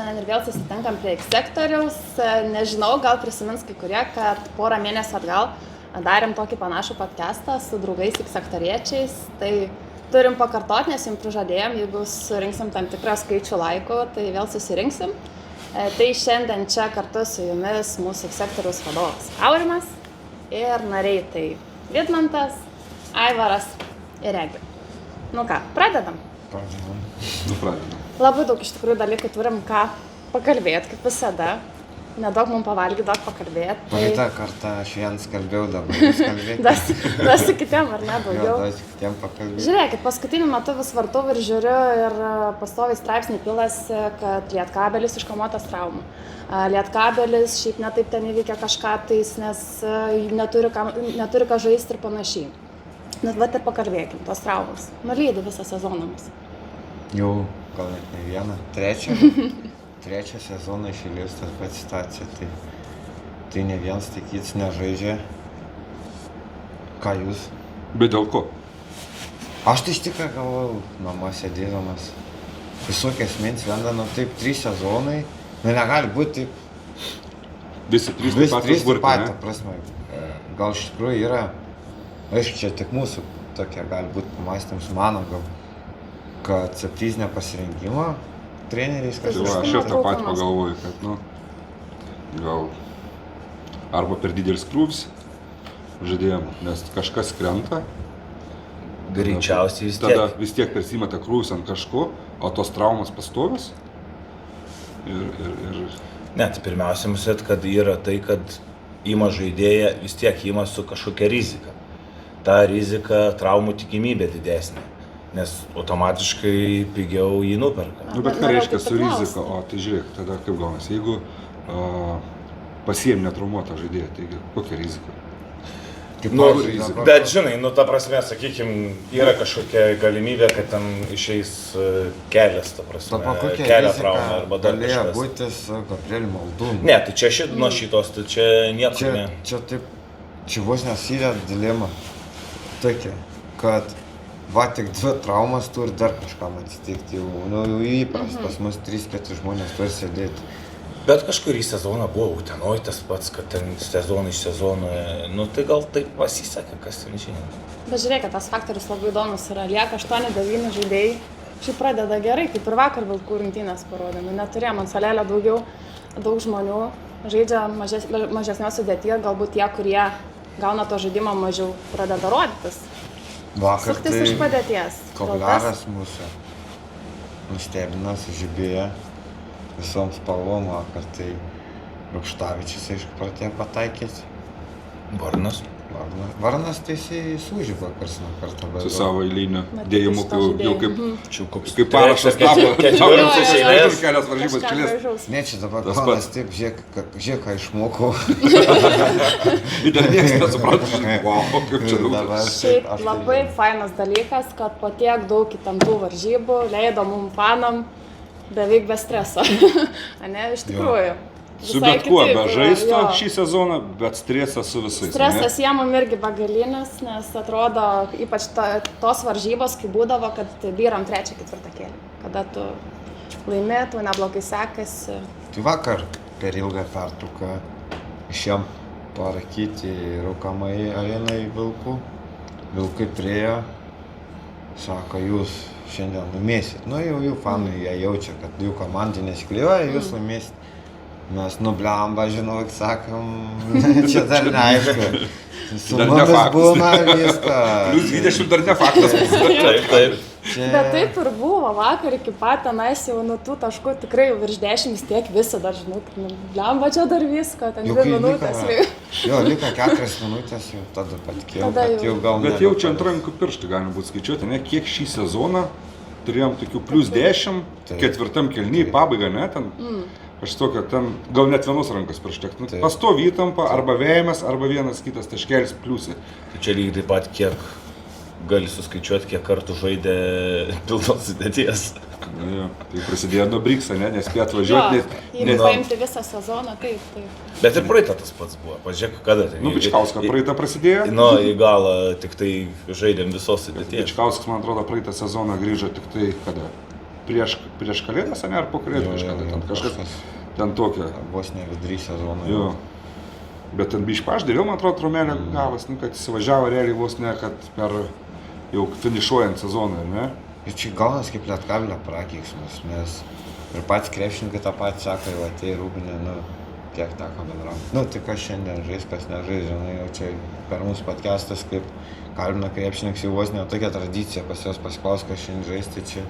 šiandien ir vėl susitinkam prie X sektoriaus. Nežinau, gal prisimins kai kurie, kad porą mėnesių atgal darėm tokį panašų podcastą su draugais X sektoriečiais. Tai turim pakartoti, nes jums prižadėjom, jeigu surinksim tam tikrą skaičių laikų, tai vėl susirinksim. Tai šiandien čia kartu su jumis mūsų X sektoriaus vadovas Aurimas ir nariai tai Vidmantas, Aivaras ir Egi. Nu ką, pradedam? Pradedam. Labai daug iš tikrųjų dalykų turim ką pakalbėti, kaip visada. Nedaug mums pavalgyti, daug pakalbėti. Praeitą kartą aš vienas kalbėjau, dabar jūs kalbėti. Dar su kitiem, ar ne, daugiau? Jo, dar su kitiem pakalbėti. Žiūrėkit, paskutiniu metu vis vartu ir žiūriu ir pastoviai straipsniai pilasi, kad Lietkabelis iškamuotas traumų. Lietkabelis šiaip netaip ten įveikia kažką tais, nes neturi ką žaisti ir panašiai. Net vat ir pakalbėkim, tos traumas. Nulydi visą sezoną mus. Jau, gal net ne vieną, trečią sezoną išėlės tas pats situacija, tai ne vienas tikyts nežaidžia. Ką jūs? Bet dėl ko? Aš tai iš tikrųjų galvojau, namuose sėdėdamas. Visokias mintis lenda, nu taip, 3 sezonai, nu negali būti taip. Visi trys taip pat, ta prasme. Gal iš tikrųjų yra, aišku, čia tik mūsų tokia gali būti pamąstymus mano gal, kad septyzinė pasirinkimo treneriais kažkas. Aš ir tą patį pagalvoju, kad, gal arba per didelis krūvis žaidėjimų, nes kažkas krenta. Greičiausiai vis tiek. Tada vis tiek persimeta krūvis ant kažko, o tos traumas pastovios. Ir... Ne, tai pirmiausia, musėt, kad yra tai, kad įma žaidėja vis tiek įma su kažkokia rizika. Ta rizika, traumų tikimybė didesnė, nes automatiškai pigiau jį nuperka. Bet ką reiškia su rizika? O tai žiūrėk, tada kaip gaunasi, jeigu pasiėm netraumuotą žaidėją, taigi kokia rizika? Rizika. Bet žinai, ta prasme, sakykime, yra kažkokia galimybė, kad ten išeis kelias, ta prasme, kelio trauma arba dar kažkas. Galėjo būti su Gabrieliu Maldūnu. Ne, tai čia nuo šitos, tai čia nieko ne. Čia taip, čia vos nesiveda dilema tokia, kad va tik 2 traumas turi dar kažkam atsitikti, jau įpras, pas mus 3-4 žmonės turi sėdėti. Bet kažkurį sezoną buvo Utenoj tas pats, kad ten sezoną iš sezono, tai gal taip pasisekė, kas ten žinė. Bet žiūrėkit, tas faktorius labai įdomus yra, lieka 8-9 žaidėjai, šiaip pradeda gerai, kaip ir vakar Vilkų rungtynės parodė, neturėjom ant salelio daug žmonių, žaidžia mažesnios sudėties, galbūt tie, kurie gauna to žaidimo mažiau, pradeda rodytis. Vakar suktis iš padėties. Kobleras mūsų nustebino, sužibėjo visom spalvom vakar, tai Rukštavičius, aišku, pradėjo pataikyti. Varnas tai jisai sužyba karts nuo karto. Su savo eiliniu dėjimu, jau kaip parašas tapo. Kelias varžybas kelias. Ne, čia dabar planas taip, žiūrėk, ką išmokau. Ir dar niekas nesuprato, kaip čia daug. Šiaip labai fainas dalykas, kad po tiek daug įtemptų varžybų leido mum fanam beveik be streso. Ane, iš tikrųjų. Su bet kuo be žaisto šį sezoną, bet stresas su visais. Stresas jiem irgi begalinis, nes atrodo, ypač tos varžybos, kai būdavo, kad vyram 3-4 kėlį. Kada tu laimi, tu neblogai sekasi. Tai vakar per ilgą pertrauką išėjom parakyti rūkamai arenai Vilkų. Vilkai priėjo, sako, jūs šiandien laimėsit. Jau fanai jie jaučia, kad jų komandai nesikliuoja, jūs laimėsit. Mes nublamba, žinau, sakom, čia dar neaišku. Su mumis būna viską. Plius 20 dar ne faktas. Taip. Bet taip ir buvo vakar iki pat tenais jau nuo tų taškų tikrai jau virš 10 vis tiek visi dar, žinau, blemba čia dar visko, ten 2 minutės. Jo, liko 4 minutės, jau tada patikėjau, kad jau gal bet jau čia ant rankų pirštų galima būtų skaičiuoti, ne, kiek šį sezoną turėjom tokių plius 10, 4 kelny, pabaiga, ne, ten. Aš to, kad ten gal net vienos rankos pirštektų. Pastovi įtampa, arba vėjimas, arba vienas kitas taškelis pliusai. Tai čia lygiai taip pat, kiek gali suskaičiuoti, kiek kartų žaidė pilnos sudėties. Ja, tai prasidėjo nuo Brikso, ne, nespėjo atvažiuoti. Jeigu paimti visą sezoną, taip. Bet ir praeitą tas pats buvo. Pažiūrėk, kada ten. Bičkausko praeitą prasidėjo. Į galą tik tai žaidėm visos sudėties. Bičkauskas, man atrodo, praeitą sezoną grįžo tik tai kada? prieš kalėdas, ne, ar po kalėdų kažką, ten kažkas ten tokio. Vos ne vidury sezono. Jo. Bet ten biškai paždėliau, man atrodo, Tromelė gavas, kad įsivažiavo realiai vos ne, kad per jau finišuojant sezoną, ne? Ir čia gaunas kaip Lietkablio prakeiksmas, nes ir patys krepšininkai tą patį sako, jau atėjo Rūbinė, tiek teko bendrauti. Tai kas šiandien žais, kas nežais, žinai, jau čia per mūsų podcastas, kaip kalbina krepšininkas, jau vos ne tokia tradicija pas jos pasiklaus, kas šiandien žais, tai čia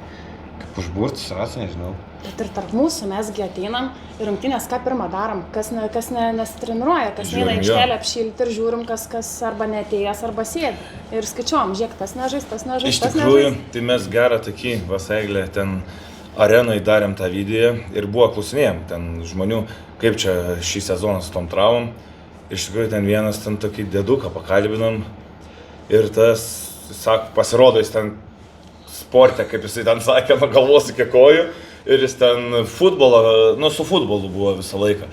kaip užburtis, nežinau. Bet ir tarp mūsų mesgi ateinam ir rungtynės ką pirmą darom, kas nesitreniruoja, kas neina aikštelę apšilti ir žiūrim, kas arba neatėjęs, arba sėdi. Ir skaičiuom, žiūrėk, tas nežais, tas nežais. Iš tikrųjų, tai mes gerą tokį Vasaeglę ten arenoj darėm tą video ir buvo klausinėjom ten žmonių, kaip čia šį sezoną su tom traumom. Iš tikrųjų, ten vienas ten tokį dėduką pakalbinom ir tas, sako, pasirodo, jis ten sporte, kaip jisai ten sakė, nuo galvos iki kojų ir jis ten su futbolu buvo visą laiką.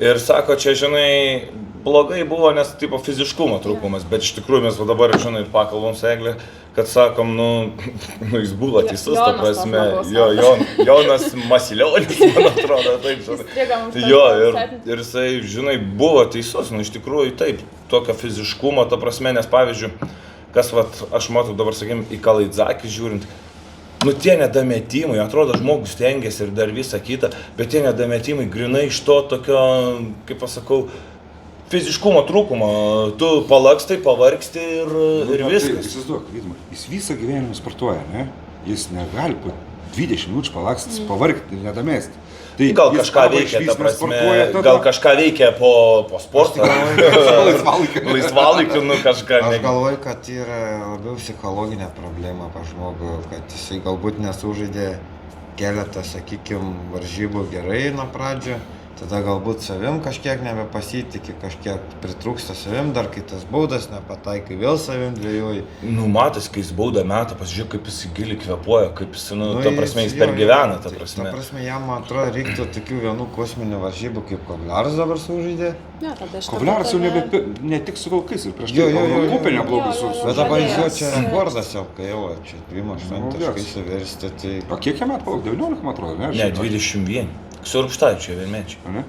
Ir sako, čia, žinai, blogai buvo, nes tipo fiziškumo trūkumas, bet iš tikrųjų mes dabar, žinai, pakalbam su Egle, kad sakom, jis buvo teisus, ta prasme, Jonas Masilionis, man atrodo, taip, žinai. Jo, ir jisai, žinai, buvo teisus, iš tikrųjų taip, tokio fiziškumo, ta prasme, nes pavyzdžiui, kas, aš matau dabar, sakykim, į Kalaidzakį žiūrint, tie nedametimai, atrodo, žmogus stengiasi ir dar visą kitą, bet tie nedametimai grinai iš to tokio, kaip pasakau, fiziškumo trūkumo. Tu palakstai, pavargsti ir viskas. Įsivaizduok, jis visą gyvenimą sportuoja, ne? Jis negali po 20 minučių palakstytis, pavargti ir nedamesti. Tai gal kažką veikia, ta prasme, gal kažką veikia po sporto. Laisvalaikiu, kažką. Aš galvoju, kad yra labiau psichologinė problema pas žmogų, kad jisai galbūt nesužaidė keletą, sakykime, varžybų gerai nuo pradžio. Tada galbūt savim kažkiek nebepasitikė, kažkiek pritrūksta savim, dar kai tas baudas nepataikai, vėl savim dvėjuoji. Matas, kai jis baudą metą, pasižiūrėk, kaip jis giliai kvėpuoja, kaip jis, ta prasme, jis pergyvena, ta prasme. Ta prasme, jam, man atrodo, reiktų tokių vienų kosminių varžybų, kaip Kovliaras dabar sužaidė. Kovliaras jau ne tik su Vilkais ir prieš tai Kupė neblogai su. Bet dabar jis jau čia rekordas jau, kai jau čia 28 taškai suversti, tai... O kiek jam metų palauk? 19, man atrodo, ne? Ne, 21. Su Rupštaičiu vienmečiai. Ne?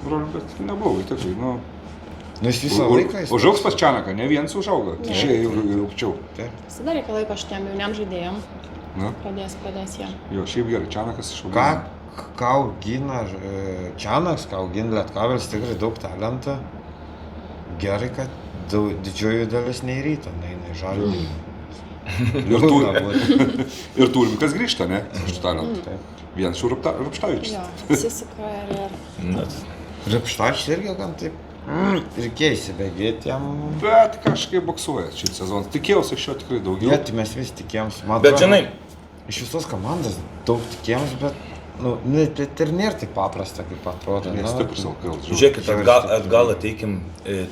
Bet neblogai, tikrai, jis visą laiką... Užaugs pas Čianaką, ne vienas užauga, išėjo ir aukščiau. Visada reikia laiko šitiem jauniem žaidėjam. Pradės jie. Jo, šiaip gerai, Čianakas išaugina. Ką augina Čianas, ką augina Lietkabelis, tikrai daug talento. Gerai, kad didžioji dalis nei ryto, nei Žalgirio. Ir turim, kas grįžta, ne? Iš talentų. Vienas šių Rupštaičius. Jo, įsisuka ir... Rupštaičius irgi gan taip reikėjo įsibėgėti jam. Bet kažkaip boksuoja šį sezoną. Tikėjausi iš jo tikrai daugiau. Bet mes vis tikėjomės. Bet žinai, iš visos komandos daug tikėjomės, bet ir nėra taip paprasta, kaip atrodo. Nestiprus LKL. Žiūrėkit, atgal ateikim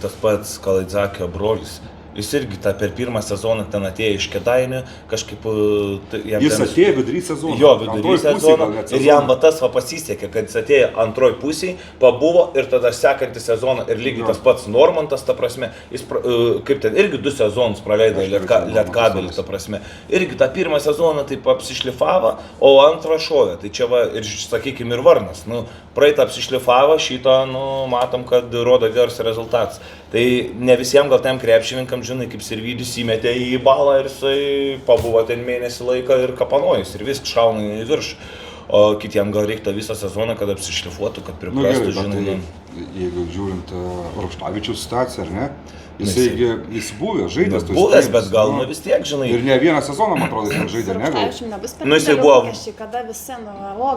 tas pats Kalaidzakio brolis. Jis irgi per pirmą sezoną ten atėjo iš Kėdainių, kažkaip... Jis atėjo vidury sezoną. Jo, vidury sezoną. Ir jam tas pasisekė, kad jis atėjo antroj pusėj, pabuvo ir tada sekantį sezoną ir lygiai tas pats Normantas, ta prasme, jis kaip ten irgi 2 sezonus praleido Lietkabelį, ta prasme. Irgi tą pirmą sezoną taip apsišlifavo, o antrą šovė. Tai čia va, ir sakykime, ir Varnas. Praeitą apsišlifavo, šitą, matom, kad rodo geras rezultatas. Tai ne visiems gal tiem krepšininkam, žinai, kaip Sirvydis įmetė į balą ir jisai pabuvo ten mėnesį laiką ir kapanojus ir viskas šauna į viršų. O kitiem gal reiktų visą sezoną, kad apsišlifuotų, kad priprastų, žinai. Jeigu žiūrint Rupštavičiaus situaciją, ar ne? Jis buvęs, žaidęs. Buvęs, bet gal vis tiek, žinai. Ir ne vieną sezoną, man atrodo, jis žaidė, ne? Rupštavičium nebus per didelių lūkesčių, kada visi,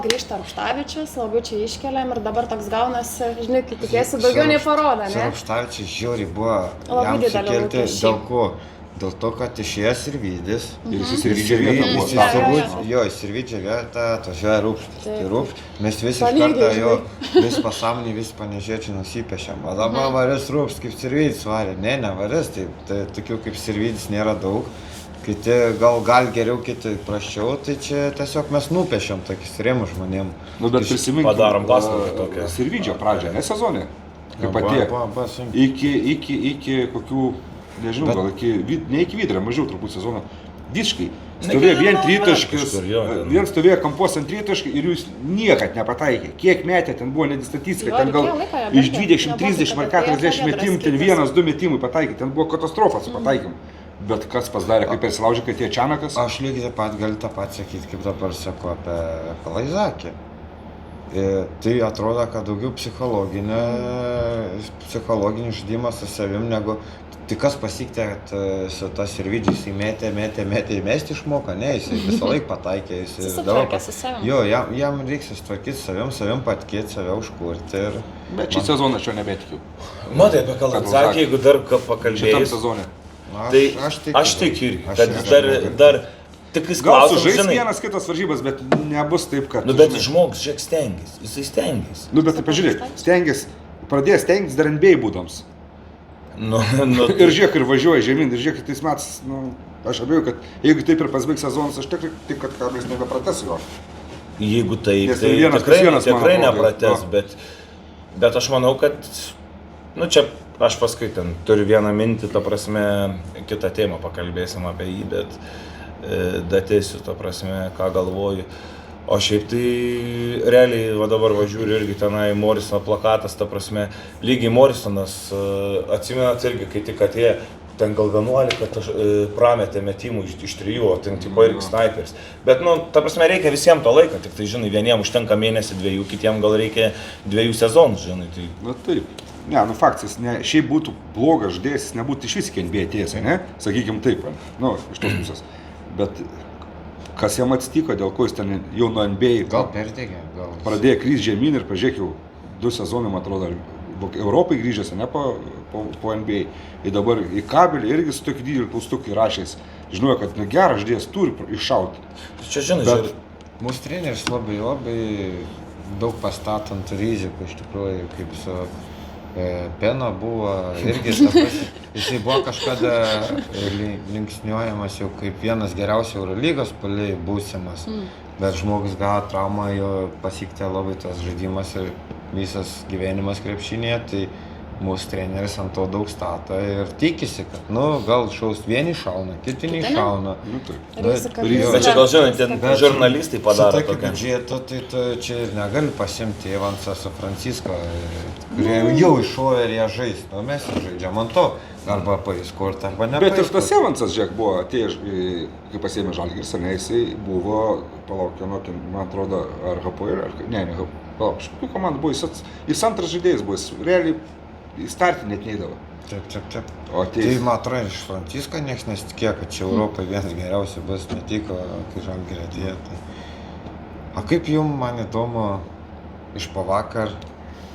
grįžta Rupštavičius, labai čia iškeliam ir dabar toks gaunasi, žinai, kai tikėsi daugiau nei parodo, ne? Su Rupštavičius žiauri buvo jam sukelti dėl ko? Dėl to, kad išėjęs Sirvydis. Ir jis Sirvydžio vietą buvo. Jo, į Sirvydžio vietą atvažiuoja Rupštas. Mes vis iš karto jo, vis pasąmonį, vis Panežėčių nusipešėm. O dabar varis Rupštas kaip Sirvydis varė. Ne, nevaris, tai tokių kaip Sirvydis nėra daug. Kiti gal geriau, kiti prasčiau, tai čia tiesiog mes nupešėm tokius rėmus žmonėm. Bet prisimink, padarom paslaugą tokią. Sirvydžio pradžią, ne sezonė. Kaip atėjo. Iki kokių... Nežinau, gal ne iki Vidurio, mažiau turbūt sezoną. Visiškai Stovėjo vien tritaškis, kažkur, jo. vien stovėjo kampos ant tritaškį ir jūs niekad nepataikė. Kiek metė, ten buvo nedi statistika, Jo, ten gal reikėjo laiko, iš jo, 20, nebuvo 30 ar taip, kad 40 atėjo metimų, ten Giedras 1-2 metimai pataikė, ten buvo katastrofa su pataikymu. Bet kas pasidarė, kaip persilaužė, kad tie Čianakas? Aš lygiai taip pat galiu tą patį sakyti, kaip dabar sakau apie Palaizakį. Tai atrodo, kad daugiau psichologinis žaidimas su savim negu... Tai kas pasiktė, kad su tas Sirvidžiais įmetė, įmesti išmoka, ne, jis visą laiką pataikė, jis Susitvarkė su savim. Jo, jam reiks susitvarkyti savim patikėti, save užkurti ir... Bet šį sezoną aš jo nebetikiu. Matai, apie Kalazakį, jeigu dar Šitam pakalbėjus, sezone. tai aš tikiu irgi, kad dar tik jis Gal klausimas, sužais žinai, vienas kitas varžybas, bet nebus taip, kad... nu bet žmogus, žiūrėk, stengiasi, jisai stengiasi. Nu, bet pažiūrėk, pradėjęs stengtis dar NBA būdams. Nu, Ir žiūrėk, ir važiuoja žemyn, ir žiūrėk, tais metais, nu, aš abejoju, kad jeigu taip ir pasbaigs sezonas, aš tikrai, kad Kabelis nebeprates jo. jeigu taip, Nes tai tai vienas tikrai, pas vienas, man tikrai atrodo, neprates, jo. bet aš manau, kad, nu čia aš paskui ten turiu vieną mintį, ta prasme, kitą temą pakalbėsim apie jį, bet datėsiu, ta prasme, ką galvoju. O šiaip tai realiai, va dabar važiuoju irgi tenai Morisono plakatas, ta prasme, lygiai Morisonas, atsimenat irgi, kai tik atėjo, ten gal 11 prametė metimų iš 3, o ten tipo irgi sniperis. Bet, nu, ta prasme, reikia visiems to laiko, tik tai, žinai, vieniems užtenka mėnesį, 2, kitiems gal reikia 2 sezonų, žinai. Tai... Na taip. Ne, nu faktas, ne, šiaip būtų blogas žaidėjas, nebūtų iš vis iki NBA atėjęs, ne? Sakykim taip, nu, iš tos pusės. Bet kas jam atsitiko, dėl ko jis ten jau nuo NBA Gal perdegė, gal... pradėjo krysti žemyn ir pažiūrėk jau 2 sezonai, man atrodo, Europai grįžęs, ne po NBA. Ir dabar į Kabelį irgi su tokiu dideliu klaustuku įrašęs. Žinojo, kad nu, geras žaidėjas turi iššauti. Čia, žinai, Bet- Mūsų treneris labai daug pastatant rizikų, iš tikrųjų, kaip su Pena buvo irgi tas, jisai buvo kažkada linksniuojamas jau kaip vienas geriausių Eurolygos puolėjų būsimas, bet žmogus gavo traumą, jo pasiekė labai tas žaidimas ir visas gyvenimas krepšinėje, tai mūsų treneris ant to daug stato ir tikisi, kad, nu, gal šaus vieni šauna, kiti neiššauna. Nu, taip. Rizika Bet- bet čia gal, žinai, ten Bet žurnalistai padaro Su tokiu tokią. biudžetu, tai tu čia ir negali pasimti Evansą su Francisko, kurie jau iššovė ir jie žais. Nu, mes ir žaidžiam ant to, arba paiskurti, arba Bet ir tas nepaiskurti. Evansas, žiūrėk, buvo atėjęs, kai pasiėmė Žalgiris, ar ne, jisai buvo, palauk, man atrodo, ar HPL, ar ne, palauk, kažkokių komandų buvo, jis antras žaidėjas buvo, jis realiai į startį net neįdavo. Taip. O Tai, atėjęs, man atrodo, iš Francisko niekas nesitikėjo, kad čia Europai vienas geriausių bus, netiko, kai Žalgirio atėjo. Tai... O kaip jums, man įdomu, iš pavakar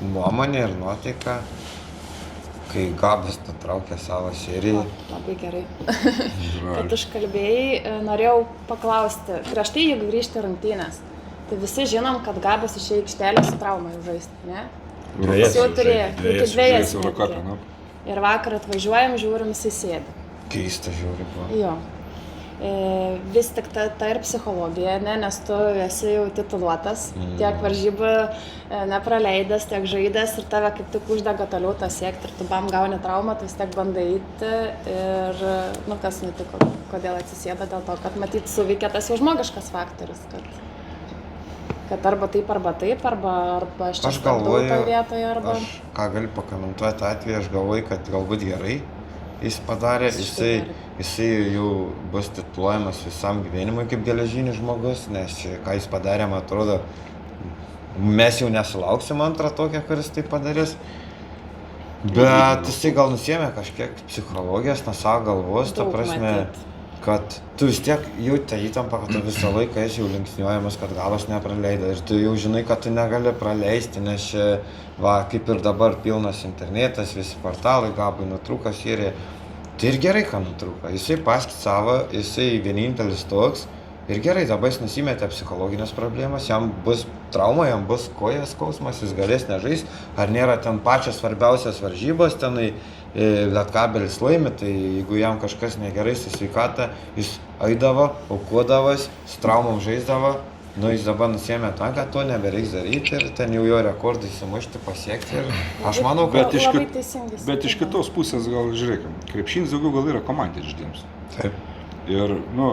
nuomonė ir nuotaika, kai Gabas nutraukė savo seriją? Labai gerai. Kad užkalbėjai, norėjau paklausti, prieš tai, jeigu grįžti rungtynės, tai visi žinom, kad Gabas išėjo į aikštelę su traumai žaisti, ne? Dvejas Jis jau jau turėjo, žaidė, iki dvejas dvejas Eurokapė, netgi. nu. Ir vakar atvažiuojam, žiūrim, jis įsėdi. Keista žiūri buvo. Jo. Vis tik ta ir psichologija, ne? Nes tu esi jau tituluotas, tiek varžybų nepraleidęs, tiek žaidęs ir tave kaip tik uždega toliau tą siekti ir tu bam gauni traumą, tu vis tiek bandai eiti ir, nu, kas nutiko, kodėl atsisėda, dėl to, kad matyt suveikė tas jau žmogiškas faktorius, kad arba taip, arba aš čia stabdau tą vietoje, arba... Aš ką galiu pakomentuoti atvejį, aš galvoju, kad galbūt gerai jis padarė, jisai jau bus tituluojamas visam gyvenimui kaip geležinis žmogus, nes ką jis padarė, man atrodo, mes jau nesulauksim antrą tokią, kuris tai padarys. Bet jisai gal nusėmė kažkiek psichologijos nuo savo galvos, ta Daug prasme, matyt. kad tu vis tiek jauti įtampą, kad tu visą laiką esi jau linksniuojamas, kad Gabas nepraleido ir tu jau žinai, kad tu negali praleisti, nes čia, va, kaip ir dabar pilnas internetas, visi portalai, Gabai nutrūko serija. Tai ir gerai, ką nutrūko. Jisai paskicavo, jisai vienintelis toks ir gerai, dabar jis nusimetė psichologinės problemas, jam bus trauma, jam bus kojas skausmas, jis galės nežais, ar nėra ten pačios svarbiausios varžybos, tenai Lietkabelis laimi, tai jeigu jam kažkas negerai su sveikata, jis eidavo, aukodavas, su traumom žaisdavo, nu jis dabar nusėmė tą, kad to nebereiks daryti ir ten jau jo rekordai sumušti, pasiekti ir aš manau, kad... Labai teisingai Bet iš sakai. kitos pusės gal žiūrėkim, krepšinis daugiau gal yra komandinis žaidimas. Taip. Ir,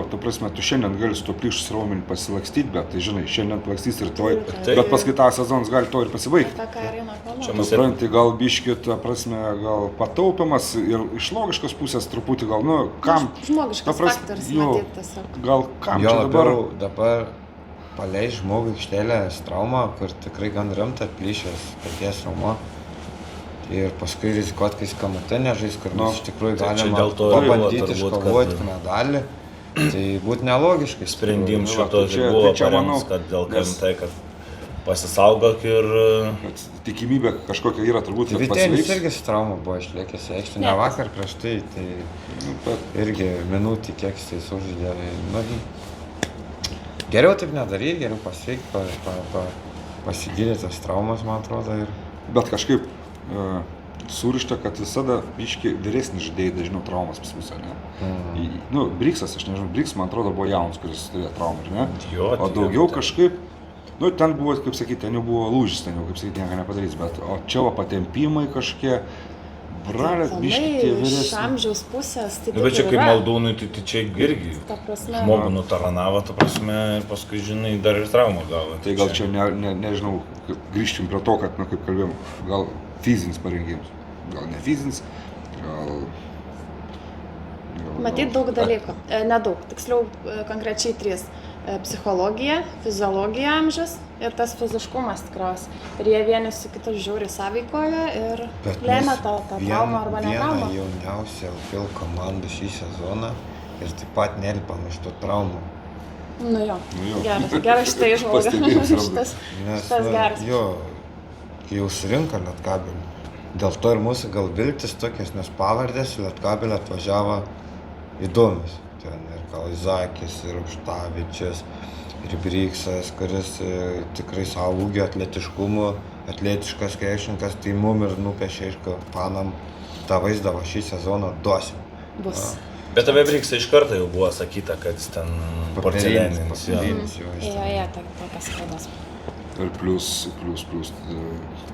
tu prasme, tu šiandien gali su to plyšus raumenį pasilakstyti, bet tai žinai, šiandien plakstys rytoj, bet paskui tą sezonas gali to ir pasibaigti. Apie ką Arina kalba? Tu supranti, gal biški, ta prasme, gal pataupimas ir iš logiškos pusės truputį gal, kam... Žmogiškas faktorius, matyt, tiesiog. Gal kam Jo, čia dabar paleis žmogų aikštelės traumą, kur tikrai gan rimta plyšęs peties raumuo. Ir paskui rizikuot, kai KMT nežais, kur mes iš tikrųjų galima pabandyti iškovoti medalį. Tai būtų nelogiškai. Sprendim šitos ir buvo paremus, kad dėl KMT, kad pasisaugok ir... Tikimybė kažkokia yra turbūt, kad Vytenis pasveiks. irgi su trauma buvo išlėkęs į aikštę, ne vakar prieš tai, irgi minutį kiek jis tai sužaidė. Geriau taip nedaryti, geriau pasveikti, pasigydyti tas traumas, man atrodo. Bet kažkaip surišta, kad visada biški vyresni žaidėjai dažniau traumas pas mus, ne? Briksas, aš nežinau, Briks, man atrodo, buvo jaunas, kuris turėjo traumą, ne? O daugiau kažkaip, ten buvo, kaip sakyti, ten jau buvo lūžis, ten jau, kaip sakyti, nieko nepadarys, bet o čia patempimai kažkiek, bralė, biški tie vyresni. Iš amžiaus pusės, tai Bet čia kaip Maldūnui, tai čia irgi žmogų nutaranavo, ta prasme, ir paskui, žinai, dar ir traumą gavo. Tai gal čia, nežinau, grįžtim prie to, kad, kaip kalbėjom, gal fizinis parengimas, gal ne fizinis, gal... Matyt, daug dalykų. Nedaug, tiksliau konkrečiai 3. Psichologija, fiziologija amžius ir tas fiziškumas tikriausiai. Ir jie vieni su kitu žiūri sąveikoje ir lėmė tą traumą arba ne traumą. Viena jauniausia LKL komanda šį sezoną ir taip pat nelipam iš to traumų. Geras štai išvalga. Šitas geras. Jo, kai jau surinko Lietkabelį, dėl to ir mūsų gal viltis tokias, nes pavardės Lietkabelį atvažiavo įdomius. Ten ir Kalizakis, ir Užtavičius, ir Briksas, kuris tikrai savo ūgio atletiškumu, atletiškas krepšininkas, tai mum ir nupiešė iš fanam tą vaizdą šį sezoną duosim. Bus. Bet apie Briksą iš karto jau buvo sakyta, kad jis ten porcelianinis. Tokias klaidas. Ir plus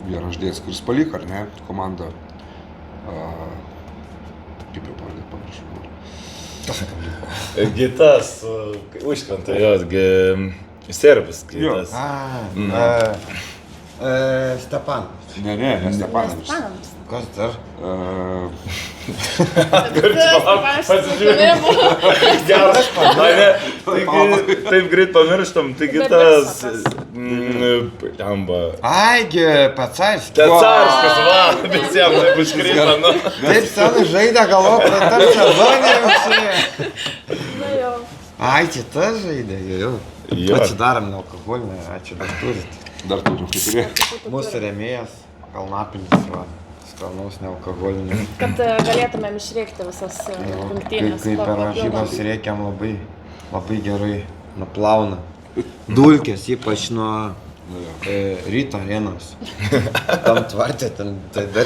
vienas žaidėjas, kuris paliko, ar ne, komandą, kaip jau pavadė, pamiršau. Gitas, užkrenta jos, serbis Gitas. Stepanas. Ne, Stepanas. Kas dar? Geras, taip greit pamirštam, tai Gitas... Aigi, Pacarskis. Pacarskis, va, visiems taip užkrito, nu. Taip senai žaidė, galvoju, tam sezonė jau. Ai, čia tas žaidė, jau. Atsidarom nealkoholinę, ačiū, dar turit. Dar turim, kaip turė. Mūsų rėmėjas, Kalnapilis, va. Skanaus nealkoholinį. Kad galėtumėm išrėkti visas rungtynės. Kai per varžybas rėkiam labai gerai nuplauna. Dulkės, ypač nuo Ryto arenos. Tam tvartė, tai dar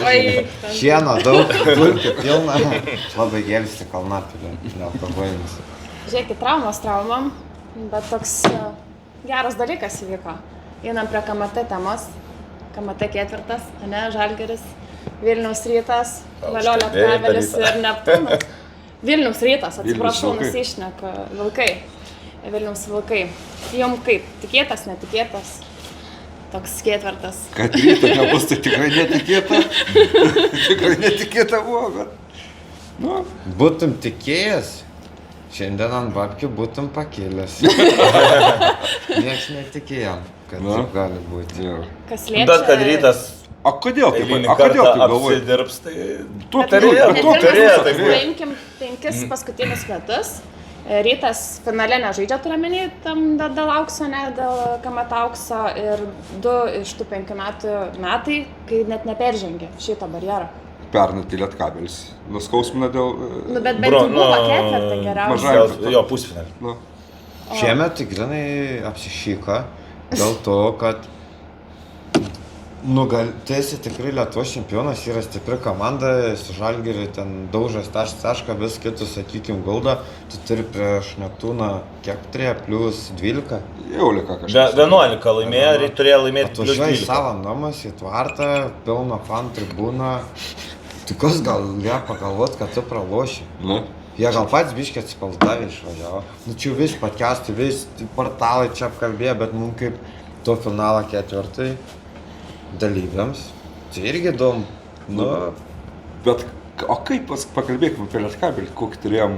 šieno daug, dulkių pilna. Labai gelsti Kalnapilį, nealkoholinis. Žiūrėkit, traumom, bet toks geras dalykas įvyko. Einam prie KMT temos. KMT 4, ne, Žalgiris. Vilniaus Rytas, Valio Lietkabelis ir Neptūnas. Vilniaus Rytas, atsiprašau, nusišneka. Vilkai. Vilniaus Vilkai. Jum kaip? Tikėtas, netikėtas? Toks 4. Kad Ryto nebus, tai tikrai netikėta. Tikrai netikėta buvo, bet... Būtum tikėjęs, šiandien ant babkių būtum pakėlęs. Nieks netikėjom, kad taip gali būti. Kas liečia... Bet kad Rytas... O kodėl taip galvoji? Apsidirbs, tai... Tu turėjo. Paimkim 5 paskutinius metus. Rytas finale nežaidžia, turiuomenį, tam dėl aukso, ne, dėl KMT aukso. Ir 2 iš tų 5 metai, kai net neperžengė šitą barjerą. Pernai Lietkabelis nuskausmina dėl... Bet bent jau buvo ketvirtą geriausią. Jo, pusfinalį. Šiemet tai grinai apsišyko dėl to, kad tu esi tikrai Lietuvos čempionas, yra stipri komanda, su Žalgiriu ten daužas tašką, vis kitus, sakykim, Gaudą, tu turi prieš Neptūną kiek turėjo, plus 12? Jau lika kažkas. 11 laimėjo ir turėjo laimėti plus 12. Atvažiuoji savo namus į tvartą, pilno fan tribūną, tai kas gal lieka pagalvot, kad tu praloši? Jie gal pats biškiai atsipaldavė išvažiavo. Nu čia vis podcastai, vis portalai čia apkalbėjo, bet mums kaip to finalo ketvirtai dalyviams. Tai irgi įdomu. Nu, Bet, o kaip pakalbėkime apie Lietkabelį, kokį turėjom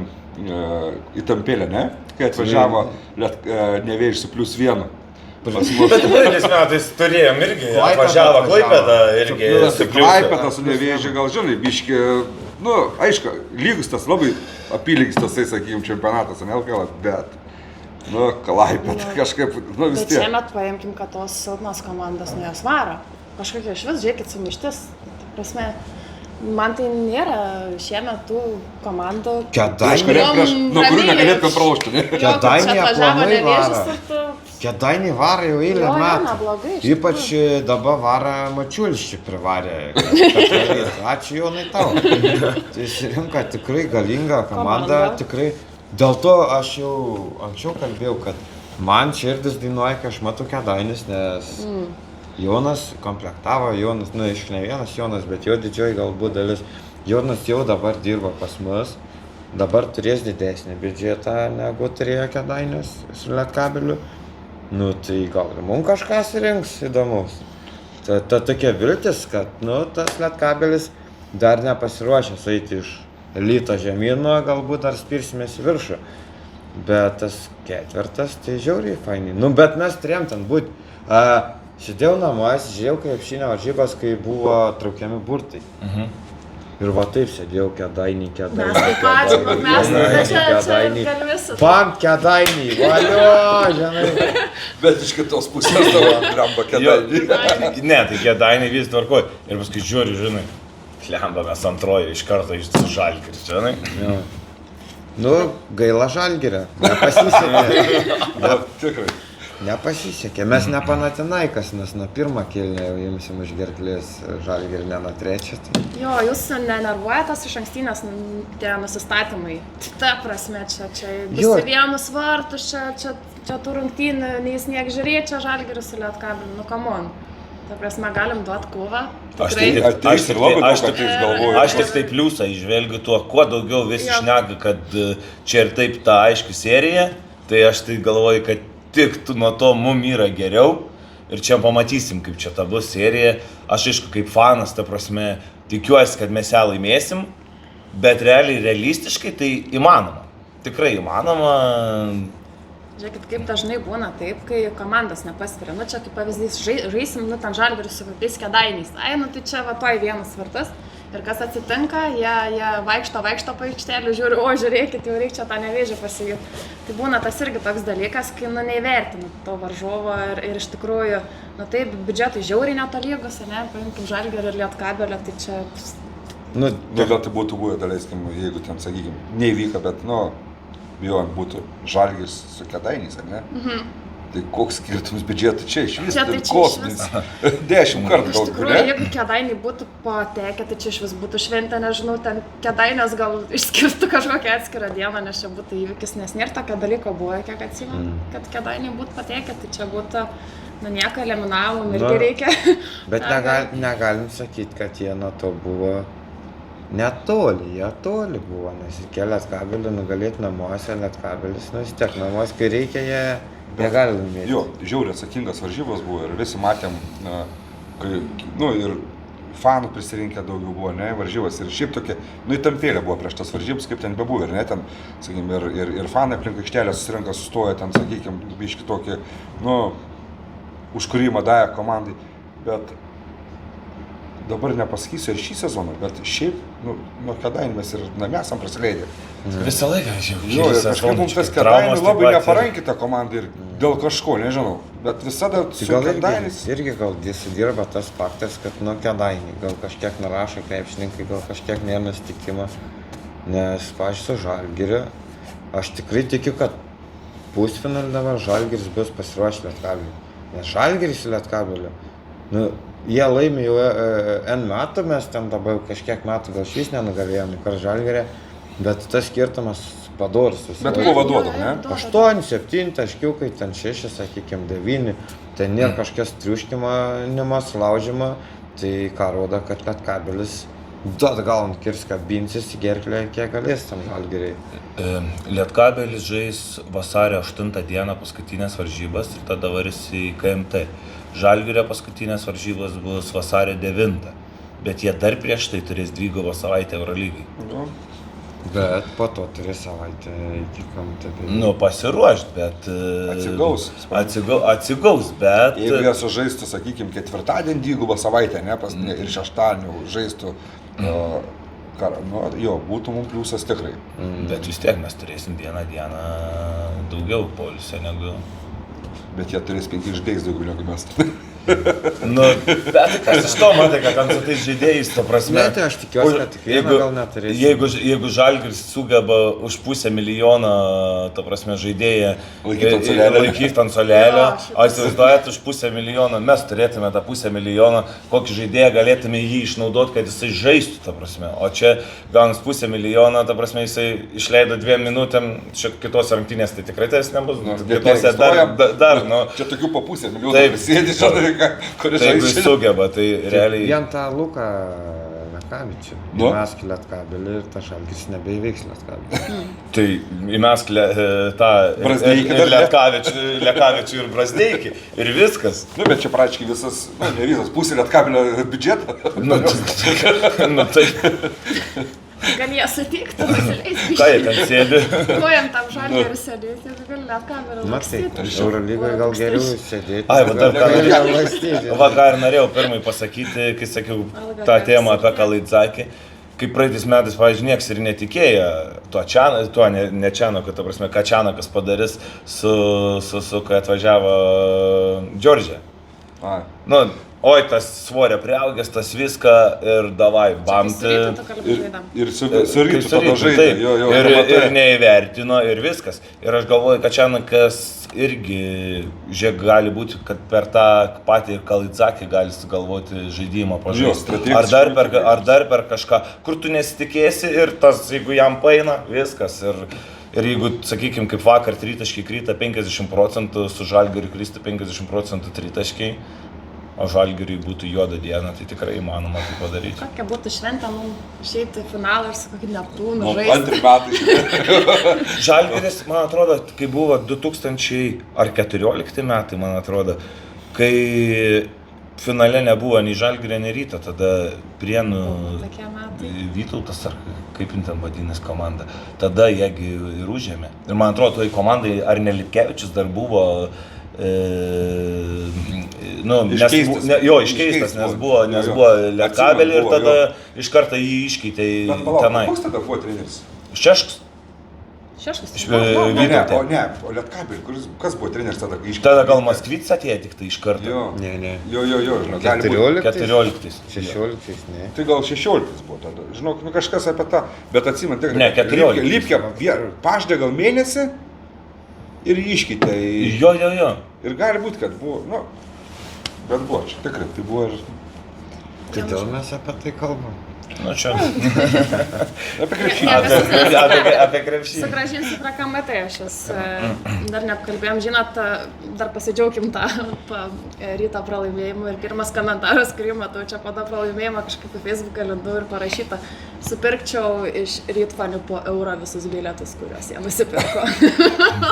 įtampėlę, ne? Kai atvažiavo Nevėžis su +1. Bet praeitais metais turėjom irgi, atvažiavo Klaipėda irgi. Klaipėda su Nevėžiu gal žinai, biški, nu, aišku, lygus tas labai apylygis tasai, sakykim, čempionatas, ne LKL, bet, nu, Klaipėda kažkaip, nu vis Bet tiek. šiemet paimkim, kad tos silpnos komandos nuo jos varo. Kažkokia iš vis, žiūrėkit, sumaištis. Ta prasme, man tai nėra šiemet tų komandų. Kėdainiai Nuo kurių negalėtume pralošti, ne? Kėdainiai aplamai varo. varo. Kėdainiai varo jau eilę Jo, metų. neblogai, iš Ypač dabar varo Mačiulščių privarė. Ačiū Jonai tau. Tai išsirinko tikrai galingą komandą, Komanda. tikrai. Dėl to aš jau anksčiau kalbėjau, kad man širdis dainuoja, kai aš matau Kėdainis, nes Jonas komplektavo, Jonas, nu iš ne vienas Jonas, bet jo didžioji galbūt dalis. Jonas jau dabar dirba pas mus, dabar turės didesnį biudžetą negu turėjo Kėdainis su Lietkabeliu. Nu tai gal ir mums kažkas rinks įdomus. Ta tokia viltis, kad nu tas Lietkabelis dar nepasiruošęs eiti iš elito žemyno, galbūt dar spirsimės į viršų. Bet tas ketvirtas tai žiauriai fainai. Nu bet mes turėjom ten būti. Sėdėjau namuose, žiūrėjau krepšinio varžybas, kai buvo traukiami burtai. Ir va taip sėdėjau Kėdainiai. Mes taip pat, mes čia galvisi. Bam, Kėdainiai, valio, žinai. Bet iš kitos pusės tavo dramba Kėdainiai. Ne, tai Kėdainiai vis tvarkoj. Ir paskui žiūri, žinai, klemba mes antroji iš karto iš Žalgiris, žinai. Jo. Nu, gaila Žalgirio, nepasisekė. Tikrai. Nepasisekė, mes ne Panatinaikas, nes nuo pirmą kėlinį jau imsim iš gerklės Žalgirį, ne nuo trečią. Tai... Jo, jūs nenervuojatas iš ankstinės tie nusistatymai. Ta prasme, čia visi vienus vartus, čia tų rungtynių, neįs niek žiūrėti, čia Žalgiris su Lietkabeliu, nu come on. Ta prasme, galim duoti kovą. Aš tik tai pliusą išvelgiu tuo, kuo daugiau visi šneka, kad čia ir taip ta aiški serija, tai aš tai galvoju, kad tik nuo to mum yra geriau ir čia pamatysim, kaip čia ta bus serija. Aš aišku, kaip fanas, ta prasme, tikiuosi, kad mes ją laimėsim, bet realistiškai tai įmanoma. Tikrai įmanoma. Žiūrėkit, kaip dažnai būna taip, kai komandos nepasitarė. Nu čia kaip pavyzdys, žaisim, nu ten Žalgiris su kokiais Kėdainiais. Ai, nu tai čia va toj vienas vartas. Ir kas atsitinka, jie vaikšto po aikštelį, žiūri, o žiūrėkit, jau reikia čia tą Nevėžį pasijūti. Tai būna tas irgi toks dalykas, kai nu neįvertina to varžovo ir iš tikrųjų, nu taip, biudžetai žiauriai netolygus, ne, paimkim Žalgirį ir Lietkabelį, tai čia... Nu, gal tai būtų buvę, daleiskim, jeigu ten, sakykim, neįvyko, bet, nu, bijojant būtų Žalgiris su Kėdainiais, ar ne? Tai koks skirtumas biudžetų čia iš vis, tai kosminis. 10 kartų Iš tikrųjų, jeigu Kėdainiai būtų patekę, tai čia iš vis būtų šventė, nežinau, ten Kėdainės gal išskirtų kažkokią atskirą dieną, nes čia būtų įvykis, nes nėra tokio dalyko buvo, kiek atsimenu, kad Kėdainiai būtų patekę, tai čia būtų, nu nieko eliminavimų irgi reikia. Bet negalim sakyti, kad jie nuo to buvo netoli, jie toli buvo, nes ir Lietkabelį nugalėti namuose, Lietkabelis, nu vis tiek namuose, kai reikia, jie gali laimėti. Jo, žiauriai atsakingas varžybos buvo ir visi matėm, kai, nu ir fanų prisirinkę daugiau buvo, ne, varžybos ir šiaip tokia, nu įtampėlė buvo prieš tas varžybas, kaip ten bebuvo ir ne, ten, sakykim, ir fanai aplink aikštelę susirinka, sustoja ten, sakykim, biški tokį, nu, užkūrimą davė komandai, bet dabar nepasakysiu ir šį sezoną, bet šiaip, nu, nuo Kėdainių mes ir namie esam prasileidę. Visą laiką Jo, ir kažkaip mums tas Kėdainių labai neparankita komanda ir dėl kažko, nežinau, bet visada su Kėdainis... Irgi gal sudirba tas faktas, kad nuo Kėdainių gal kažkiek nurašo krepšininkai, gal kažkiek nėra nustikimo, nes, pavyzdžiui, su Žalgiriu, aš tikrai tikiu, kad pusfinalį dabar Žalgiris bus pasiruošę Lietkabeliu, nes Žalgiris su Lietkabeliu, nu, jie laimi jau N metų, mes ten dabar kažkiek metų gal šis nenugalėjom, kar Žalgirė, bet tas skirtumas padorus. Bet kova duodam, ne? 8, 7 taškiukai, ten 6, sakykim, 9, ten nėra kažkas triuškinimas, laužima, tai ką rodo, kad Lietkabelis Duot gal ant kirs kabinsis į gerklę, kiek galės tam Žalgiriai. Lietkabelis žais vasario 8 dieną paskutinės varžybas ir tada varys į KMT. Žalgirio paskutinės varžybos bus vasario 9, bet jie dar prieš tai turės 2 savaitę Eurolygai. Bet po to turi savaitę iki KMT. Nu, pasiruošt, bet... Atsigaus, bet... Jeigu jie sužaistų, sakykime, ketvirtadienį 2 savaitę, ne, ir šeštadienį žaistų, būtų mums pliusas tikrai. Bet vis tiek mes turėsim vieną dieną daugiau poilsio negu... Bet jie turės 5 žaidėjus daugiau negu mes. Nu, bet kas iš to matai, kad ten su tais žaidėjais, to prasme... Ne, tai aš tikiuosi, kad tik vieną gal neturėsim. Jeigu Žalgiris sugeba už 500 000, to prasme, žaidėją laikyti ant solelio, o įsivaizduojat, už 500 000 mes turėtume tą 500 000, kokį žaidėją galėtume jį išnaudoti, kad jisai žaistų, ta prasme. O čia gaunus 500 000, ta prasme, jisai išleido 2 minutėm, čia kitos rungtynės, tai tikrai tas nebus. Kitose dar, nu... Čia tokių po 500 000 sėdi čia. Tai jeigu sugeba, tai realiai... Vien tą Luką Lekavičių. Įmesk Lietkabelį ir ta Žalgiris nebeįveiks Lietkabelį. Tai įmesk tą Lekavičių ir Brazdeikį ir viskas. Nu, bet čia praškai visas, ne visas, pusė Lietkabelio biudžetą. Nu, tai... Gal jie sutiktų, nusileis biškį. Ką jie ten sėdi? Kojam tam Žalgiriui sėdėti, ir gali net kamerą lakstyti. Eurolygoje gal geriau sėdėti. Ai, va ką ir norėjau pirmai pasakyti, kai sakiau tą temą apie Kalaitzakį. Kaip praeitais metais, pavyzdžiui, nieks ir netikėjo tuo ne Čianaku, ta prasme, ką Čianakas padarys kai atvažiavo Džordžia. Nu, oi, tas svorio priaugęs, tas viską ir davai, bamti. Ir su rytu tada žaidė. Ir neįvertino ir viskas. Ir aš galvoju, kad Čianakas irgi gali būti, kad per tą patį Kalaitzakį gali sugalvoti žaidimą pažaisti. Ar dar per kažką, kur tu nesitikėsi ir tas, jeigu jam paina, viskas. Ir jeigu, sakykime, kaip vakar tritaškiai krita 50%, su Žalgiriu kristų 50% tritaškiai, o Žalgiriui būtų juoda diena, tai tikrai įmanoma tai padaryti. Kokia būtų šventė mums išeiti į finalą ir su kokį Neptūną žaisti. 2 metai. Žalgiris, man atrodo, kai buvo 2014 metai, man atrodo, kai finale nebuvo nei Žalgirio, nei Ryto, tada Prienų Vytautas, ar kaip jin ten vadinasi komanda, tada jie ir užėmė. Ir man atrodo, toj komandai ar ne Lipkevičius dar buvo iškeistas, nes buvo Lietkabelį ir tada iš karto jį iškeitė tenai. Koks tada buvo treneris? Šeškus. O Lietkabelį, kas buvo treneris tada, kai iškeitė? Tada gal Maskvits atėjo tik tai iš karto. Ne. Jo, 14? 16, ne. Tai gal 16 buvo tada, žinok, kažkas apie tą, bet atsimint, ne, 14. Lipkė paždė gal mėnesį ir iškeitė. Jo. Ir gali būti, kad buvo, bet buvo čia tikrai, tai buvo ir... Kodėl mes apie tai kalbam? Nu čia. Apie krepšinį. Apie krepšinį. Sugrąžinsiu prie KMT, aš dar neapkalbėjom, žinot, dar pasidžiaugim tą Ryto pralaimėjimą ir pirmas komentaras, kurį matau čia po to pralaimėjimą kažkaip į Facebooką lindu ir parašyta: supirkčiau iš Rytfanių po eurą visus bilietus, kuriuos jie nusipirko.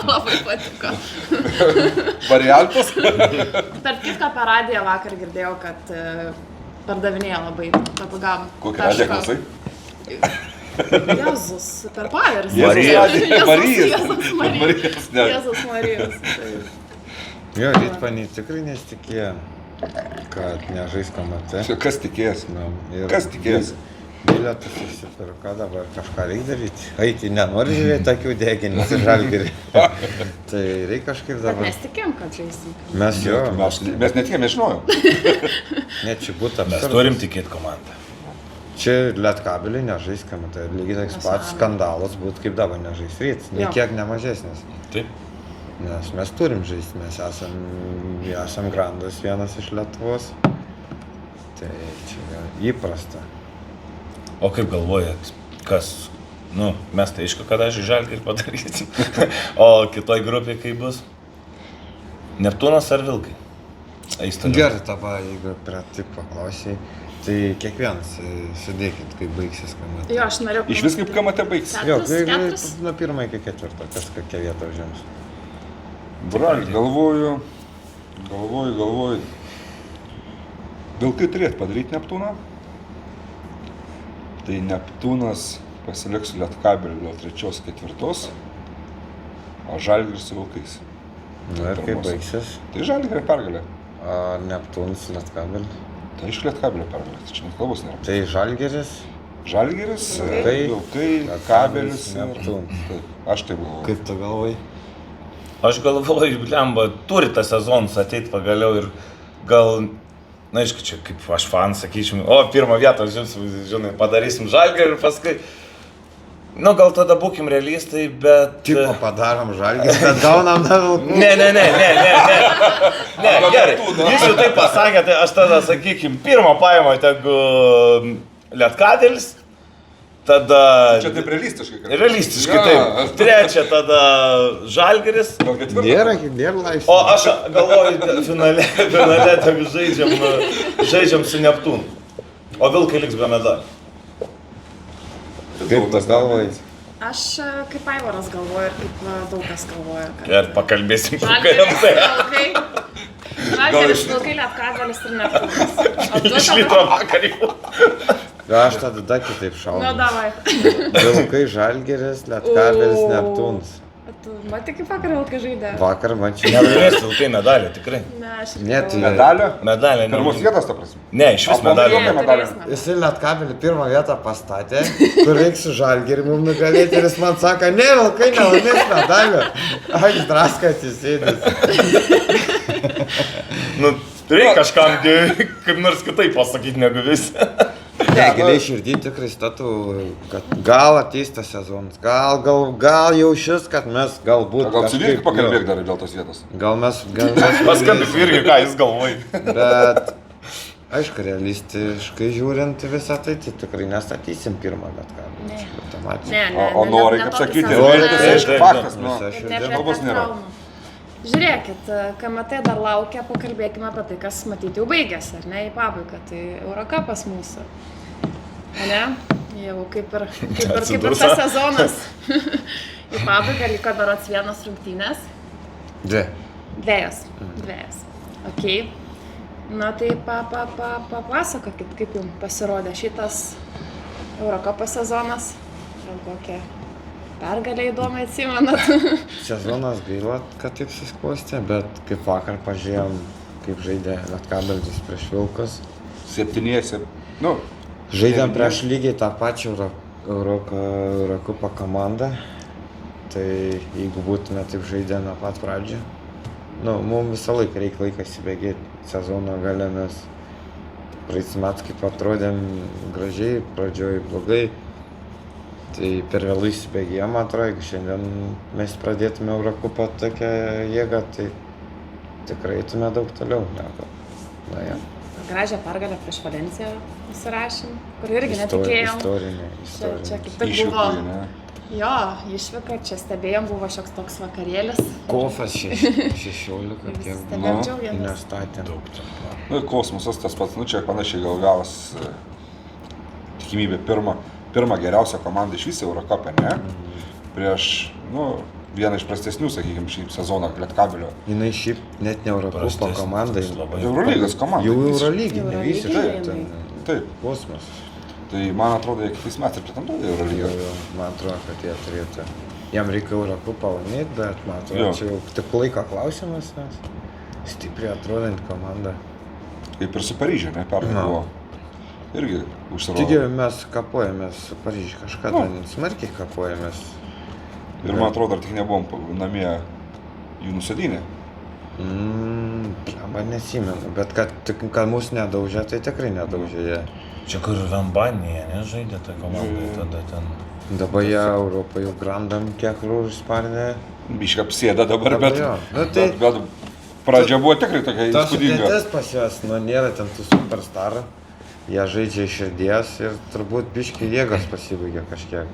Labai patiko. Variantas? Tarp kitko per radiją vakar girdėjau, kad pardavinėja labai propagavom. Kokį radiją klausai? Jezus, per pavirus. Jezus Marijos. Jo, Rytfaniai tikrai nesitikėjo, kad nežais KMT. Kas tikės? Kas tikės? Bilietus išsipirko, dabar kažką reikia daryti. Eiti nenori žiūrėti akių deginį su Žalgiriu. Tai reikia kažkaip dabar. Bet mes tikėjom, kad žaisim. Mes netikėjom, nežinojom. Ne, čia būtų absurdas. Mes turim tikėti komandą. Čia Lietkabelį nežais KMT. Lygiai toks pats skandalas būtų, kaip dabar nežais Rytas. Nei kiek nemažesnis. Taip. Nes mes turim žaisti, mes esam grandas vienas iš Lietuvos. Tai čia įprasta. O kaip galvojat, kas, mes tai aišku, kada Žalgirį padarysim, o kitoj grupėje kaip bus? Neptūnas ar Vilkai? Gerai, taba, jeigu prie taip paklausiai, Tai kiekvienas sudėkit, kaip baigsis KMT. Jo, aš norėjau. Iš vis kaip KMT baigs. Jo, Keturis? nuo 1 iki 4, kas kokia vieta užims. Brali, galvoju. Vilkai turėtų padaryti Neptūną. Tai Neptūnas pasiliks su Lietkabeliu dėl 3-4, o Žalgiris su Vilkais. Na ir kaip baigsis? Tai Žalgirio pergalė. O Neptūnas Lietkabelį? Tai iš Lietkabelio pergalė, tai čia net kalbos nėra. Tai Žalgiris? Žalgiris, Vilkai, Kabelis ir Neptūnas. Aš taip galvoju. Kaip tu galvai? Aš galvoju, blemba, turi tas sezonas ateit pagaliau ir gal, na, aišku, čia kaip aš fan sakyčiau, o pirmą vietą, žinai, padarysim Žalgirį ir paskui, nu, gal tada būkim realistai, bet... Tipo padarom Žalgirį, bet gaunam dar Vilkų. Ne, gerai, jūs jau taip pasakė, tai aš tada, sakykim, pirmą paėmą tegu Lietkabelis, tada... Čia taip realistiškai. Realistiškai, taip. Trečia tada Žalgiris. Nėra laisvės. O aš galvoju, finale tegu žaidžiam su Neptūnu. O Vilkai liks be medalių. Kaip tu galvoji? Aš kaip Aivaras galvoju ir kaip daug kas galvoja. Ir pakalbėsim su Žalgiris, KMT. Vilkai, Lietkabelis ir Neptūnas. Iš ryto vakarį. Aš tada kitaip šaunu. Nu, davai. Vilkai, Žalgiris, Lietkabelis, Neptūnas. Tu matai, kaip vakar Vilkai žaidė? Vakar mačiau. Neturės Vilkai medalį, tikrai. Ne, aš Ne, tai Medalio? Medalį. Pirmos vietos, ta prasme. Ne, iš vis medalį. medalį. Jisai Lietkabelį pirmą vietą pastatė, kur reiks su Žalgiriu mums nugalėti ir jis man sako, ne, Vilkai nelaimės medalio. Aš draską atsisėdęs. Nu, reikia kažkam kaip nors kitaip pasakyti negu visi. Ne, giliai širdį tikrai statu, kad gal ateis tas sezonas, gal jau šis, kad mes galbūt... Gal su Virgiu pakalbėk dar dėl tos vietos. Gal mes... Paskambink Virgiu, ką jis galvoja. Bet, aišku, realistiškai žiūrint visą tai, tai tikrai nestatysim pirmą, bet ką. Ne. O nori, kaip sakyti, Nori, tai tai aišku faktas, nu. Visa širdį. Kalbos nėra. Žiūrėkit, KMT dar laukia, pakalbėkime apie tai, kas matyti jau baigėsi, ar ne, į pabaigą, tai Eurocupas mūsų. Ne, jau kaip ir tas sezonas į pabaigą liko berods 1 rungtynės. Dvejos. Ok. Na tai papasakokit, kaip jums pasirodė šitas Eurocupo sezonas. Gal kokią pergalę įdomiai atsimenat? Sezonas gaila, kad taip susiklostė, bet kaip vakar pažiūrėjom, kaip žaidė Lietkabelis prieš Vilkus. 7, nu. Žaidėm prieš lygiai tą pačią Eurocupo komandą. Tai jeigu būtume taip žaidę nuo pat pradžių, nu, mums visą laiką reikia įsibėgėti. Sezono gale mes praeitais metais kaip atrodėm gražiai, pradžioj blogai. Tai per vėlai įsibėgėjom, atrodo, jeigu šiandien mes pradėtume Eurocupą tokią jėgą, tai tikrai eitume daug toliau negu. Na, ja. Gražią pergalę prieš Valenciją įsirašėm, kur irgi netikėjom. Istorinė. Čia kaip tik buvo. Jo, išvyka, čia stebėjom, buvo šioks toks vakarėlis. Kofas 16, kiek Stebėjom, džiaugiamės. nestatėm. Nu, kosmosas tas pats, nu čia panašiai gal gavas tikimybė pirmą geriausią komandą iš viso Eurocupą, ne? Prieš, nu, vieną iš prastesnių, sakykime, šį sezoną Lietkabelio. Jinai šiaip net ne Eurocupo komanda. Eurolygos komanda. Jau Eurolyginė visiškai. Taip. Kosmos. Tai man atrodo, jie kitais metais pretenduoja Eurolygą. Man atrodo, kad jie turėtų. Jam reikia Eurocupą laimėti, bet man atrodo, čia jau tik laiko klausimas, nes stipriai atrodant komanda. Kaip ir su Paryžiu, ne? Pernai buvo. Irgi užsirodė. Taigi mes kapojamės su Paryžiu, kažkada smarkiai kapojamės. Ir man atrodo, ar tik nebuvom namie jų nusadinę. Man nesimenu, bet kad mūsų nedaužė, tai tikrai nedaužė jie. Čia kur Vambanėje, nežaidė tą komandą, tada ten... Dabar jie Europą jau grandam, kiek užsparnė. Biškai apsėda dabar, bet pradžia buvo tikrai tokia įspūdinga. Tas sudėtis pas juos, nu nėra ten tų superstarų. Jie žaidžia iš širdies ir turbūt biškai jėgas pasibaigė kažkiek.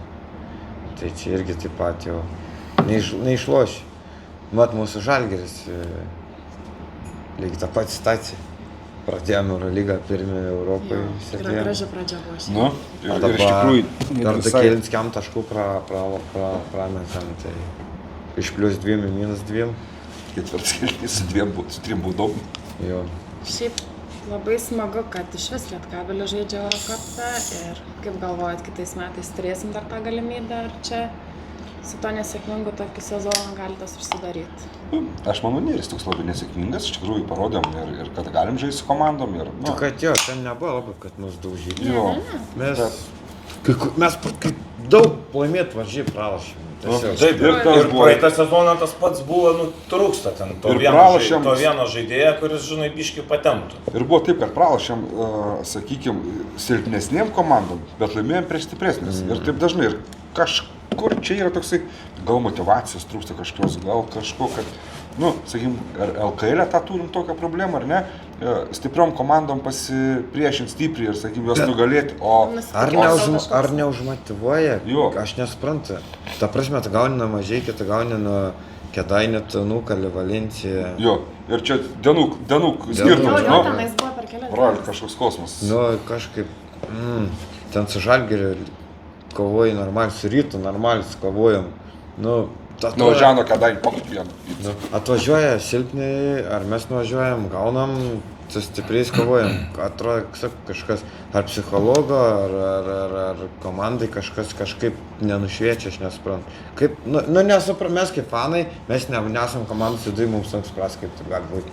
Tai čia irgi taip pat jau neišloši. Mat mūsų Žalgiris lygiai tą patį situaciją. pradėjom Eurolygą pirmį Europoje. Tikrai graži pradžia buvo šiandien. Nu, ir iš tikrųjų, dar visai- kilinskiam taškų prametėm, tai iš +2 -2. Ketvirtas kelnys su 3 baudom. Jo. Šiaip labai smagu, kad iš vis Lietkabelio žaidžia Eurocup'e ir kaip galvojat, kitais metais turėsim dar tą galimybę, ar čia su to nesėkmingu tokį sezoną galite susidaryti? Aš manau, nėris toks labai nesėkmingas, iš tikrųjų parodėm ir kad galim žaisti su komandom. Ir, Tu, kad jo, ten nebuvo labai, kad mus daužyti. jo, Mes daug laimėt varžybų pralašėm. Tiesiog. Taip, Ir tas ir buvo. praeitą sezoną tas pats buvo, trūksta ten to Ir vieno, pralošėm- to vieno žaidėjo, kuris, žinai, biškį patemptų. Ir buvo taip, kad pralašėm, sakykime, silpnesniem komandom, bet laimėjom prieš stipresnės. Ir taip dažnai. Ir kažkur čia yra toksai, gal motivacijos trūksta kažkokios, gal kažko, kad, sakykime, ar LKL tą turim tokią problemą, ar ne? Stipriom komandom pasipriešinti stipriai ir, sakykime, juos nugalėti, o... Ar neužmotyvuoja? Jo. Aš nesuprantu. Ta prasme, tu gauni nuo Mažeikio, tu gauni nuo Kėdainių, tu nukali Valenciją. Jo, ir čia dienų Jo, skirtumas, jo, tenais buvo per kelias Broli, kažkoks kosmosas. Kažkaip, ten su Žalgiriu kovoji normaliai, su Rytu normaliai kovojam. Nuvažiavo Kėdainių pakvietėm. Atvažiuoja silpniai, ar mes nuvažiuojam, gaunam, su stipriais kovojam. Atrodo, kažkas, ar psichologo, ar komandai kažkaip nenušviečia, aš nesuprantu. Kaip, nesuprantu, mes kaip fanai, mes nesam komandos viduje, mums sunku supras, kaip tai gali būti.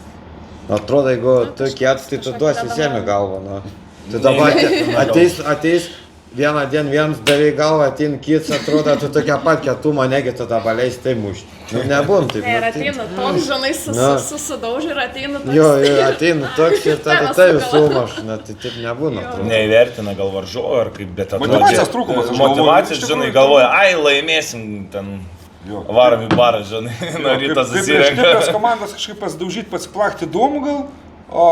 Atrodo, jeigu tu kietas, tai tu duosi visiems galvą. Tu dabar ateis vieną dieną vienas davė galvą, atein kits, atrodo, tu tokia pat kietumo, negi tu dabar leis tai mušti. Nebūm taip. Ir ateina toks, žinai, susidaužė ir ateina toks. Jo, ateina toks ir tada tai sumuš, tai taip nebūna. Neįvertina gal varžovo, ar kaip, bet atrodo. Motyvacijos trūkumas, aš galvoju. Motyvacijos, žinai, galvoja, laimėsim ten. Varom į barą, žinai, nuo ryto susirenka. Prieš komandas kažkaip pasidaužyti, pasiplakti įdomu gal, o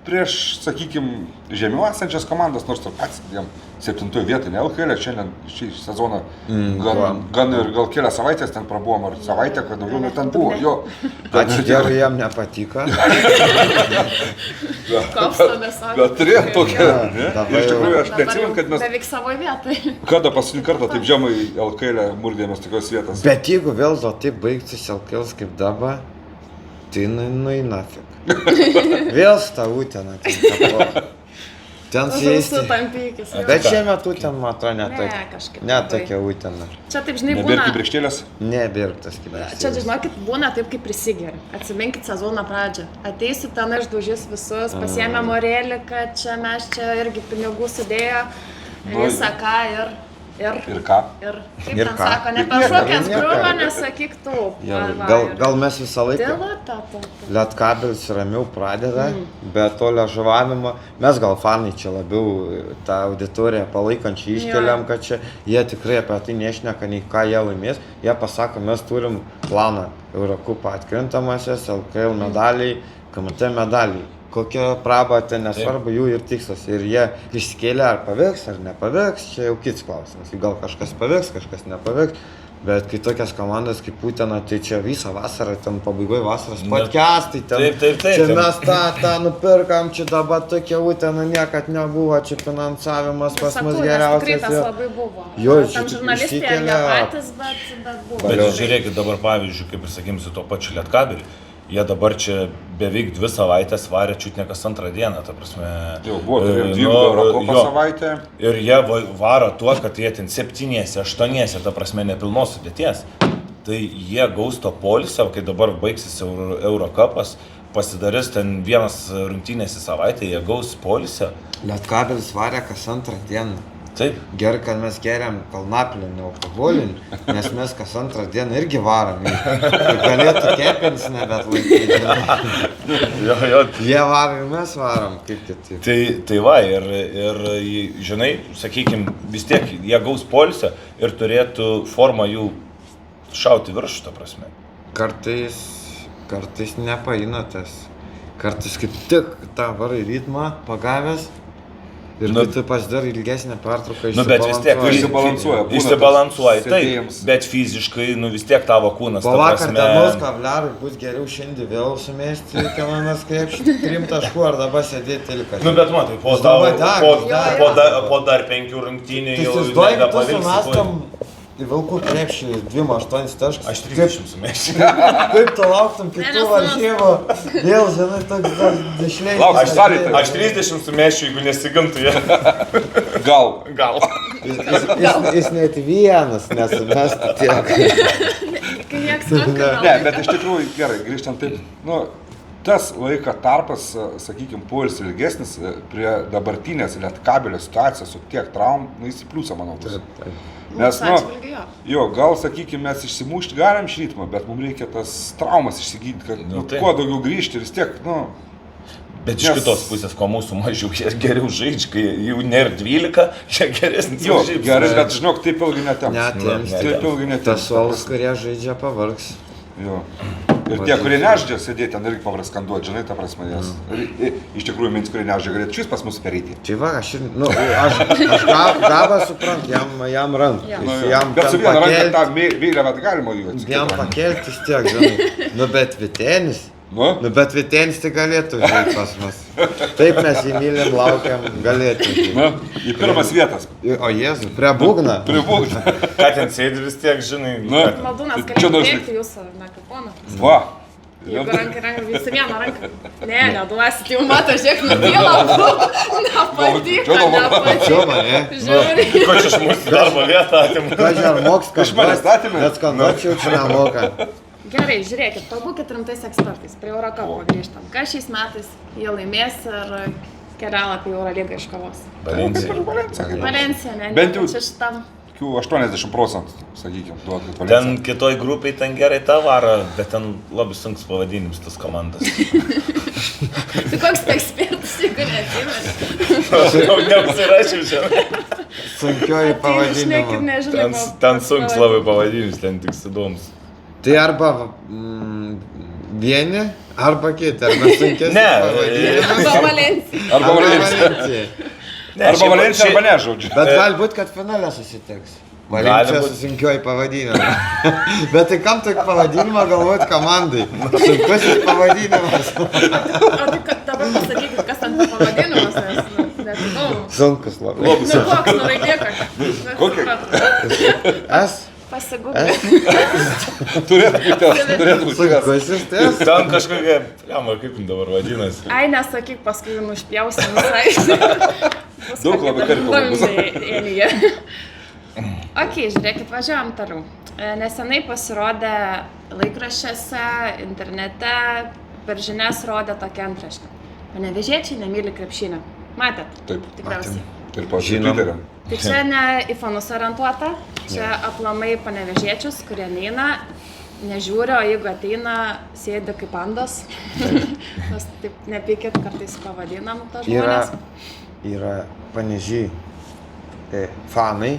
prieš, sakykime, žemiau esančias komandas, nors ir pats 7 vietoj, ne LKL, šiandien šį sezoną gan ir gal kelias savaitės ten prabuvom, ar savaitę, kad daugiau net ten buvo, jo. Ačiū Dievui, jam nepatiko. Kopstomės, sako. Bet turėjom tokią, ne? Iš tikrųjų, aš neatsimenu, kad mes beveik savo vietoj. kada paskutinį kartą taip žemai LKL murdėmės tokios vietos. Bet jeigu vėl taip baigsis LKL kaip dabar, tai nuai nafik. Vėl stau Utena. Ten sėsti. Sutampykis. Bet šiemet Utena, man atrodo, kažkaip netokia Utena. Čia taip, žinai, Nebėr būna. kibirkštėlės? Nebėrtas kibirkštėlės. Čia, žinokit, būna taip, kaip prisigeri. Atsiminkit sezono pradžią. Ateisit ten išdaužys visus, pasiėmė morėlį, kad čia mes čia irgi pinigų sudėjo, visą ką Ir ką? Ir kaip Ir ten ką? sako, nepašokęs krūvą, nesakyk tu. Gal mes visą laiką Lietkabelis ramiau pradeda, bet to ležavimo, mes gal fanai čia labiau tą auditoriją palaikančią iškeliam, kad čia jie tikrai apie tai nešneka, nei ką jie laimės. Jie pasako, mes turim planą Eurocupą atkrintamasis, LKL medaliai, KMT medaliai. Kokia praba ten nesvarbu, jų ir tikslas. Ir jie išsikėlė, ar pavyks, ar nepavyks, čia jau kits klausimas. Gal kažkas pavyks, kažkas nepavyks. Bet kai tokias komandas kaip Utena, tai čia visą vasarą, ten pabaigoje vasaros podcastai, ten čia mes tą nupirkam, čia dabar tokia Utena, niekad nebuvo, čia finansavimas pas mus geriausias. Tikrai tas labai buvo. Jo, Tam žurnalistai ne patys, bet buvo. Bet žiūrėkit dabar pavyzdžiui, kaip ir sakykim, su to pačiu Lietkabeliu. Jie dabar čia beveik 2 savaitės varė čiut ne kas antrą dieną, ta prasme. Jau buvo, turėjom 2 Eurocupą savaitę. Ir jie varo tuo, kad jie ten 7-8, ta prasme, nepilnos sudėties. Tai jie gaus to poilsio, kai dabar baigsis Eurocupas, pasidarys ten vienas rungtynės į savaitę, jie gaus poilsio. Lietkabelis varė kas antrą dieną. Taip. Gerai, kad mes geriam kalnapilinį alkoholinį, nes mes kas antrą dieną irgi varom. Galėtų kepins nebet laikyti. Jie varom ir mes varom, kaip kitaip. Tai va, ir žinai, sakykim, vis tiek jie gaus poilsio ir turėtų formą jų šauti viršų, ta prasme. Kartais nepaina tas. Kartais kaip tik tą varai ritmą pagavęs. Ir Nu, kai tu pasidarai ilgesnę pertrauką, Nu, bet vis tiek Išsibalansuoja, būna Išsibalansuoja, toks taip, sėdėjimas. bet fiziškai, nu vis tiek tavo kūnas, Po ta vakar prasme, dienos kavlerui bus geriau šiandien vėl sumesti kiekvienas krepšį 3 taškų ar dabar sėdėti ilgą. Nu, bet matai, po, Labai dar, po dar 5 rungtynių Tai jau įsivaizduoji, kad tu nebepavilksi, sumestam į Vilkų krepšį 2-8 taškus. Aš 30 sumėsiu. Kaip tu lauktum kitų Ne, varžybų? Vėl, žinai, toks dešliai. Lauk, Aš 30 sumėsiu, jeigu nesigintų jie. Gal. Jis net vienas nesumestų tiek. Kai nieks nenori. Ne, bet iš tikrųjų gerai, grįžtant taip, nu, tas laiko tarpas, sakykime, poilsis ilgesnis prie dabartinės lietkabelio situacijos su tiek traum, nu, jis į pliusą, manau, bus. Nes, nu, jo, gal, sakykime, mes išsimušti galim šį ritmą, bet mums reikia tas traumas išsigydyti, kad Nu, tai. kuo daugiau grįžti ir vis tiek, nu, Bet iš kitos pusės, ko mūsų mažiau, jie geriau žaidžia, kai jų nėra 12, jie geresnis. jo, už žaidžius. gerai, bet žinok, taip ilgai netems. Netems. Taip ilgai Tas netems. suolas, kurie žaidžia, pavargs. Jo. Ir tie, kurie nežaidžia sėdėti, ten irgi papraskanduoti, žinai, ta prasme, jas. Iš tikrųjų, mins, kurie nežaidžia, galėtų šis pas mus pereiti. Tai va, aš gavą suprant, jam ranką. Jo. Nu, Jis jo. jam Bet su ten viena ranka pakelt- tą vėliavą galima jų Jam atsakyti. pakelti vis tiek, žinai. Nu, bet Vitenis. Nu, Nu, bet Vitenis tai galėtų žaisti pas mus. Taip mes jį mylim, laukiam, galėtų. nu, į pirmas vietas. O Jėzu, prie būgną. Pribūgti. Ką ten sėdi vis tiek, žinai. Nu. Maldūnas, Tai čia galėtų dažnai. dėkti jūsų mikrofoną. Va. Jeigu ranka, visi vieną ranką. Ne, neduosit, jau mato, žiūrėk, nutyla. Nepatiko, Čia nepatiko. mane. Žiūrėk. Ko čia iš mūsų darbo vietą atimų? Ką čia ar moks Iš manęs statymai? Bet skanduočiau čia nemoka. Gerai, žiūrėkit, pabūkit rimtais ekspertais. Prie Eurocapo grįžtam. Kas šiais metais jie laimės ir kelialapį į Eurolygą iškovos? Valencija. Valencija, ne? Bent jau- Čia šitam. 80%, sakykime, duotų Ten Valencija. kitoj grupiai ten gerai tą varo, bet ten labai sunkus pavadinimas tas komandas. Tai koks tai ekspertas, jeigu neatsimeni? Aš jau neapsirašiau čia. Sunkioji Šnekit, pavadinimą. nežinau. Ten sunkus labai pavadinimas, ten tik įdomus. Tai arba vieni, arba kiti. Arba sunkesnis Ne, pavadinimas. Arba Valencija. Arba Valencija. Valencija. Arba Valencija, arba ne, žodžiu. Bet gali būti, kad finale susitiks. Valencija būt. su sunkioji pavadinimu. Bet tai kam tik pavadinimą galvoti komandai? Sunkusis pavadinimas. O tai kad dabar pasakykit, kas ten pavadinimas, nes nežinau. Sunkus labai. Nu koks, nu raidėka. Kokį? Es. Pasigūdė. Turėtų būti. Sunkusis tes. Ten kažkokia, lemma, kaip jin dabar vadinasi. Ai, nesakyk, paskui nušpjausim visai. Daug labai karpalų bus. Ok, žiūrėkit, važiuojam toliau. Nesenai pasirodė laikraščiuose, internete, per žinias rodė tokią antraštę. Panevėžiečiai nemyli krepšinio. Matėt? Taip, Tikriausiai. ir po Žinom. Twitterio. Tai čia ne į fanus orientuota, čia aplamai panevėžiečius, kurie neina, nežiūri, o jeigu ateina, sėdi kaip pandos. Mes taip nepykit, kartais pavadinam tą žmonės. Yra Panežiai fanai,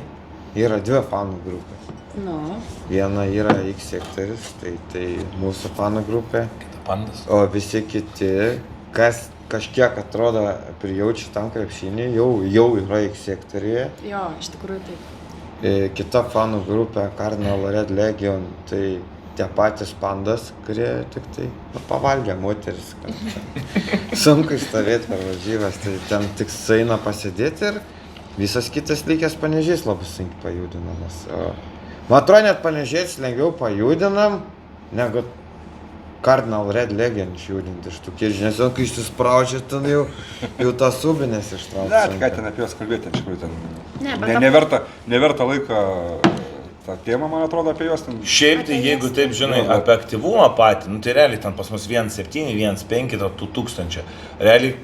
yra 2 fanų grupės. Nu, Viena yra X sektorius, tai mūsų fanų grupė, Pandas. o visi kiti, kas kažkiek atrodo prijaučia tam krepšinį, jau yra X sektoriuje. jo, iš tikrųjų taip. Kita fanų grupė, Cardinal Red Legion, tai tie patys pandas, kurie tik tai pavalgė moteris. Sunku stovėti per varžybas, tai ten tik eina pasėdėti ir visas kitas likęs Panežys labai sunkiai pajudinamas. Man atrodo, net Panežys lengviau pajudinam, negu Cardinal Red Legion išjudinti iš tų kiržių, nes kai išsispraudžia, ten jau tas subinės Ne, ištraukti. ką ten apie juos kalbėti, iš tikrųjų ten. Ne, bet Neverta laiko tą temą, man atrodo, apie juos ten. Šiaip tai jeigu taip žinai apie aktyvumą patį, nu tai realiai ten pas mus 1,7, 1,5 tūkstančio. Realiai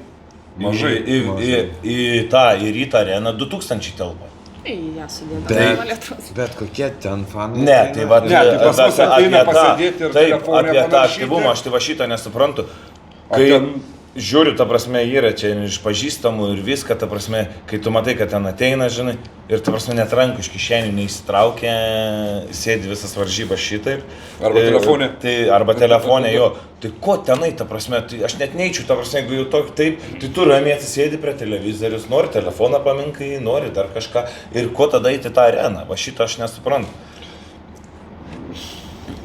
Mažai, į tą į rytą areną 2000 telpa. ją sudėdama. Bet kokie ten fanai? Ne, tai va, Ne, tai pas mus ateina pasėdėti ir taip, telefone apie tą panašyti. aktyvumą aš tai va šitą nesuprantu. O Kai ten žiūriu, ta prasme, yra čia iš pažįstamų ir viską, ta prasme, kai tu matai, kad ten ateina, žinai, ir ta prasme, net rankų iš kišenių neįsitraukia, sėdi visas varžybas šitaip. Arba telefone. Tai, arba telefone, jo. Tai ko tenai, ta prasme, tai aš net neičiu, ta prasme, jeigu jau tokį taip, tai tu ramiai atsisėdi prie televizorius, nori telefoną paminkai, nori dar kažką, ir ko tada eiti tą areną, va šitą aš nesuprantu.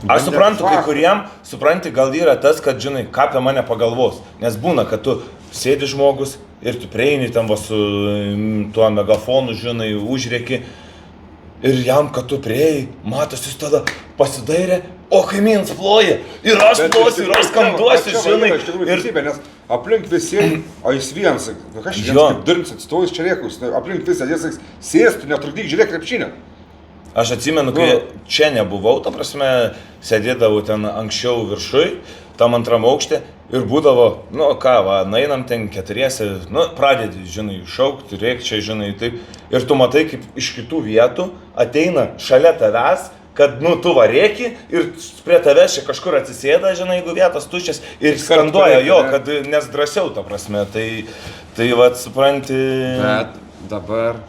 Aš suprantu, kai kuriem, supranti, gal yra tas, kad, žinai, ką apie mane pagalvos. Nes būna, kad tu sėdi žmogus ir tu prieini ten va su tuo megafonu, žinai, užrėki. Ir jam, kad tu prieini, matos, jis tada pasidairė, o kaimynas ploja. Ir aš plosiu, ir aš skanduosiu, žinai. Nes aplink visi, o jis vienas, kas šiandien kaip durnis atstovus čia rėkus, aplink visą, jis sakys, sėstų, netrukdyk, žiūrėk krepšinę. Aš atsimenu, kai čia nebuvau, ta prasme, sėdėdavau ten anksčiau viršui, tam antram aukšte ir būdavo, nu ką, va, nainam ten keturiesi, nu, pradedi, žinai, šaukti, rėkti čia, žinai, taip. Ir tu matai, kaip iš kitų vietų ateina šalia tavęs, kad, nu, tu varėki ir prie tavęs čia kažkur atsisėda, žinai, jeigu vietos tuščias ir skanduoja jo, kad nes drąsiau, ta prasme, tai va, supranti. Bet dabar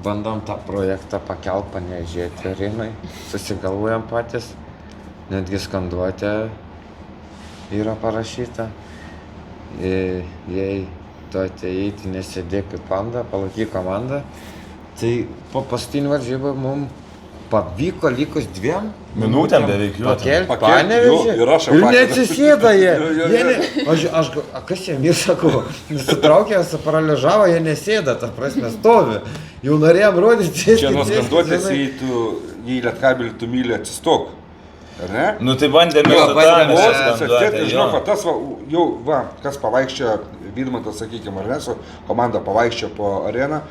bandom tą projektą pakelt Panevėžėti arenai, susigalvojam patys, netgi skanduotė yra parašyta. Jei tu ateiti, nesėdėk kaip panda, palaikyk komandą. Tai po paskutinių varžybų mums pavyko likus 2 minutėm beveik juo. Pakelti Panevėžį ir neatsisėda jie. Kas jiem ir sakau, sutraukė, suparalyžavo, jie nesėda, ta prasme stovi. Jau norėjom rodyti. Čia nuo skanduotės, jei Lietkabelį tu myli, atsistok. Ar ne? Nu tai bandėme su tą skanduotę. Žinau, tas jau, kas pavaikščia, Vidmantas, sakykime, ar ne, su komanda pavaikščia po areną,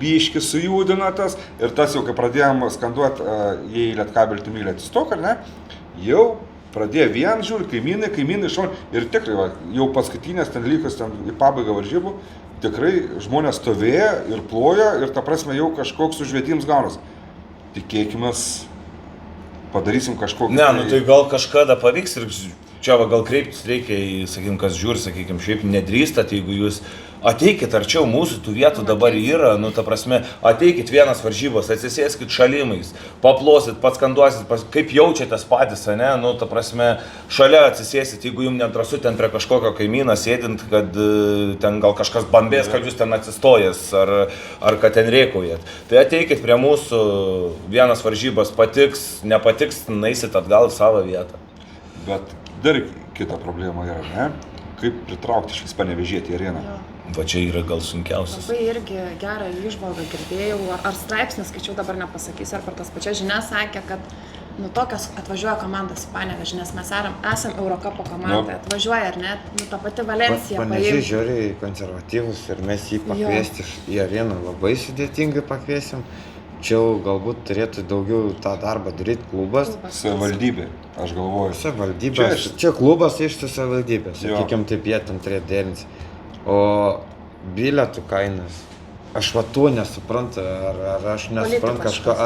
biški sujudina tas ir tas jau, kai pradėjom skanduoti, jei Lietkabelį tu myli, atsistok, ar ne, jau pradėjo vien, žiūri, kaimynai šon ir tikrai, jau paskutinės ten lygus ten į pabaigą varžybų, tikrai žmonės stovėjo ir plojo ir ta prasme jau kažkoks užvietims gaunas. Tikėkimės, padarysim kažkokį. Ne, nu tai gal kažkada pavyks ir čia va, gal kreiptis reikia į, sakykim, kas žiūri, sakykim, šiaip nedrįstat, jeigu jūs ateikit arčiau mūsų, tų vietų dabar yra, nu ta prasme, ateikit vienas varžybos, atsisėskit šalimais, paplosit, pats skanduosit, kaip jaučiatės patys, ne, nu ta prasme, šalia atsisėsit, jeigu jums nedrasu ten prie kažkokio kaimyną sėdint, kad ten gal kažkas bambės, kad jūs ten atsistojęs, ar kad ten rėkaujat. Tai ateikit prie mūsų, vienas varžybos patiks, nepatiks, naisit atgal į savo vietą. Bet dar kita problema yra, ne? Kaip pritraukti iš vis Panevėžėti į areną. Va čia yra gal sunkiausias. Labai irgi gerą įžvalgą girdėjau, ar straipsnį skaičiau, dabar nepasakysiu, ar per tas pačias žinias sakė, kad nu tokios atvažiuoja komandas į Panevėžį, nes mes esam Eurokapo komanda, atvažiuoja ar ne, nu ta pati Valencija. Panevėžys žiūri konservatyvus ir mes jį pakviesti į areną labai sudėtingai pakviesim. Čia galbūt turėtų daugiau tą darbą daryti klubas. Savivaldybė, aš galvoju. Savivaldybė, čia klubas iš savivaldybės, sakykim, taip jie ten turėtų derinti. O bilietų kainas, aš va tuo nesuprantu, ar aš nesuprantu kažką,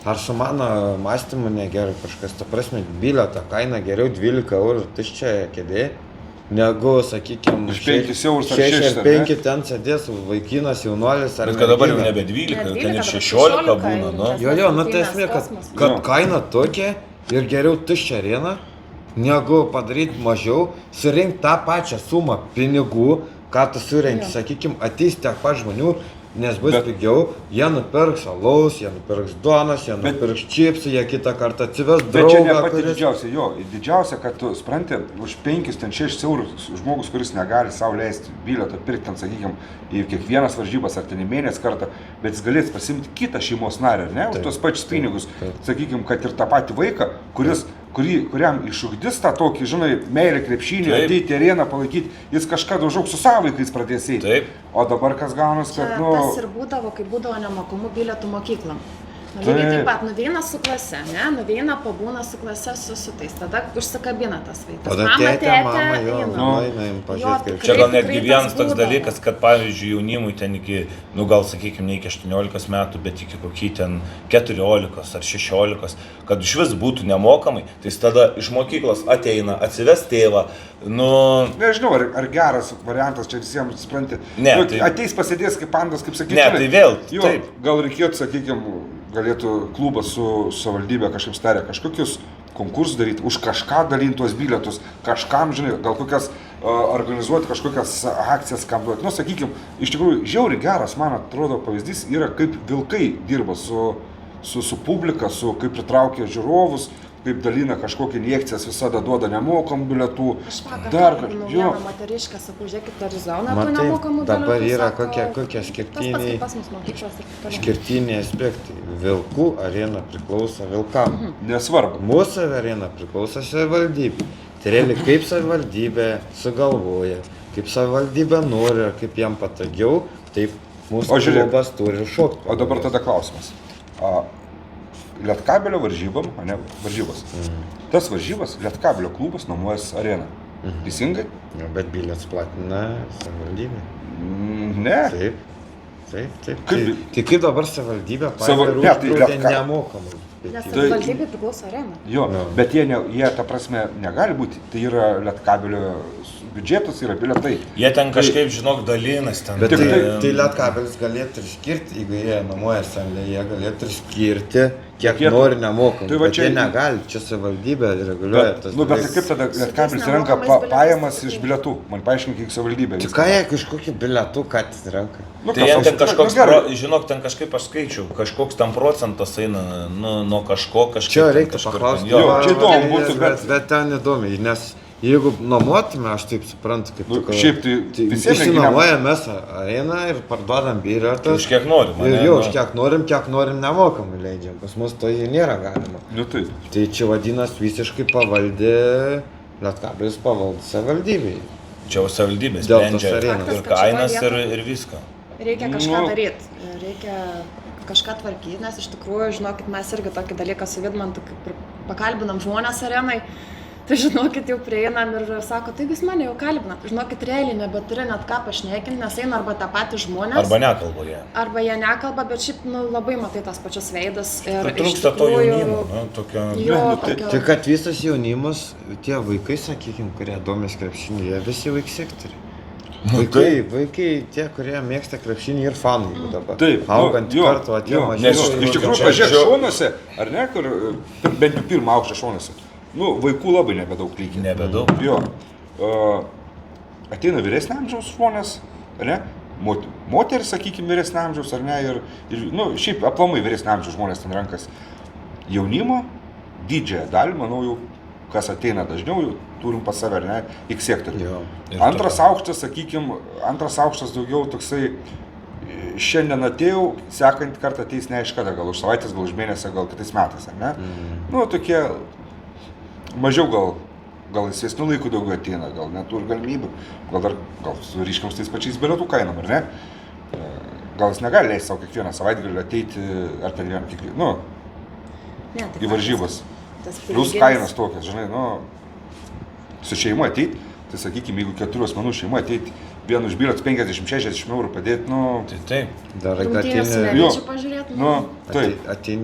ar su mano mąstymu negerai kažkas. Ta prasme, bilieto kaina geriau 12 eurų tuščia kėdė, negu, sakykime, 5 eurus ar 6 ar 5 ten sėdės vaikinas, jaunuolis ar... Bet kad dabar jau nebe 12, ten ir 16 būna, nu. Jo, nu tai esmė, kad kaina tokia ir geriau tuščia arena, negu padaryti mažiau, surinkti tą pačią sumą pinigų, ką tu surenki, sakykime, ateis tiek pat žmonių, nes bus pigiau, jie nupirks alaus, jie nupirks duonos, jie nupirks čipsų, jie kitą kartą atsives draugą. Bet čia ne pati didžiausia, didžiausia, kad tu spranti, už 5-6 eurus žmogus, kuris negali savo leisti bilietą pirkti, ten, sakykime, į kiekvienas varžybas ar ten į mėnesį kartą, bet jis galės pasimti kitą šeimos narį, ne, už tos pačius pinigus, sakykime, kad ir tą patį vaiką, kuriam išugdys tą tokį, žinai, meilę krepšinį, ateiti į areną, palaikyti, jis kažką daugiau su savo vaikais pradės eiti. Taip. O dabar kas gaunas, kad, Tas ir būdavo, kai būdavo nemokamų bilietų mokyklom. Lygiai taip pat, nuveina su klase, ne? Nuveina, pabūna su klase su tais, tada užsikabina tas vaikas. Tada tėtė, mama, jo, nueina im pažiūrėti, kaip Čia gal netgi tikrai vienas tas toks būdavo. dalykas, kad pavyzdžiui jaunimui ten iki, gal sakykime, ne iki 18 metų, bet iki kokį ten 14 ar 16, kad iš vis būtų nemokamai, tai tada iš mokyklos ateina, atsives tėvą, Nežinau, ar geras variantas čia visiems, supranti. Ne, tai ateis pasėdės kaip pandas, kaip sakyti. Ne, tai vėl, jo, taip. Gal reikėtų, sakykime, galėtų klubas su savivaldybė kažkaip starė kažkokius konkursus daryti, už kažką dalinti tuos bilietus, kažkam, žinai, gal kokias organizuoti kažkokias akcijas, kam duoti. Sakykime, iš tikrųjų, žiauriai geras, man atrodo, pavyzdys yra, kaip vilkai dirba su publika, kaip pritraukia žiūrovus, kaip dalina kažkokią injekcijas, visada duoda nemokamų bilietų. Aš vakar kalbinau vieną moteriškę, sakau, žiūrėkit, Arizona tų nemokamų bilietų. Dabar yra sako, kokie skirtiniai, tas pas mus mokyklos ir taip toliau. skirtiniai aspektai. Vilkų arena priklauso vilkam. Nesvarbu. Mūsų arena priklauso savivaldybė. Tai realiai kaip savivaldybė sugalvoja, kaip savivaldybė nori, kaip jam patogiau, taip mūsų klubas turi šokti. O dabar tada klausimas. Lietkabelio varžybom, varžybos. Tas varžybas Lietkabelio klubas nuomojas areną. Teisingai? Bet bilietus platina savivaldybė. Ne. Taip. Tai kaip dabar savivaldybė uždraudė nemokamai. Nes savivaldybė priklauso arena. Jo, bet jie, ta prasme, negali būti. Tai yra Lietkabelio biudžetas, yra bilietai. Jie ten kažkaip, žinok, dalinas ten. Bet tai Lietkabelis galėtų ir skirti, jeigu jie nuomoja salę, jie galėtų ir skirti, kiek nori nemokamai. Tai bet jie negali, čia savivaldybė reguliuoja tas. Bet kaip tada Lietkabelis renka pajamas iš bilietų? Man paaiškink, kiek savivaldybė. Tai ką jie kažkokį bilietų, ką jis renka? Tai jie ten kažkoks, žinok, ten kažkaip aš skaičiau, kažkoks ten procentas eina nuo kažko, kažkaip. Čia reikia paklausti. Čia įdomu būtų, bet ten įdomu, nes jeigu nuomotume, aš taip suprantu, kaip tu kalbėjai. Šiaip tai visiems išsinuomojam mes areną ir parduodam bilietus. Už kiek norim, ir jau, už kiek norim nemokamai leidžiam. Pas mus to nėra galima. Taip. Tai čia vadinasi visiškai pavaldė, Lietkabelis pavaldė savivaldybei. Čia jau savivaldybė sprendžia ir kainas ir viską. Reikia kažką daryti, reikia kažką tvarkyti, nes iš tikrųjų, žinokit, mes irgi tokį dalyką su Vidmantu kaip ir pakalbinam žmonės arenai. Tai žinokit, jau prieinam ir sako, taigi jūs mane jau kalbinat. Žinokit, realiai nebeturi net ką pašnekinti, nes eina arba tą patį žmonės. Arba nekalba jie. Arba jie nekalba, bet šiaip labai matai tas pačius veidus. Tai trūksta to jaunimo, tokio. Tai kad visas jaunimas, tie vaikai, sakykime, kurie domės krepšinį, jie visi vaikų sektoriai. Vaikai, tie, kurie mėgsta krepšinį ir fanai jau dabar. Taip, augant kartu atėjo mažiau. Iš tikrųjų, pažiūrėk šonuose, ar ne, kur bent jau pirmą aukštą šonuose. Vaikų labai nebedaug lygiai. Nebedaug. Jo. Ateina vyresnio amžiaus žmonės, ar ne? Moteris, sakykime, vyresnio amžiaus, ar ne? Ir šiaip aplamai vyresnio amžiaus žmonės ten rankas. Jaunimo, didžiąją dalį, manau, jau kas ateina dažniau, jau turim pas save, ar ne? X sektorių. Antras aukštas daugiau toksai, šiandien atėjau, sekantį kartą ateis neaiškada, gal už savaitės, gal už mėnesį, gal kitais metais, ar ne? Tokie mažiau gal laisvesnių laikų daugiau ateina, gal neturi galimybių, gal suriškiam su tais pačiais bilietų kainom, ar ne? Gal jis negali leisti savo kiekvieną savaitgalį ateiti, ar ten vieną į varžybas. Plius kainas tokias, žinai, su šeima ateiti, tai sakykime, jeigu 4 asmenų šeima ateiti, vienu už bilietus 50-60 eurų padėti, Tai taip. Dar ateini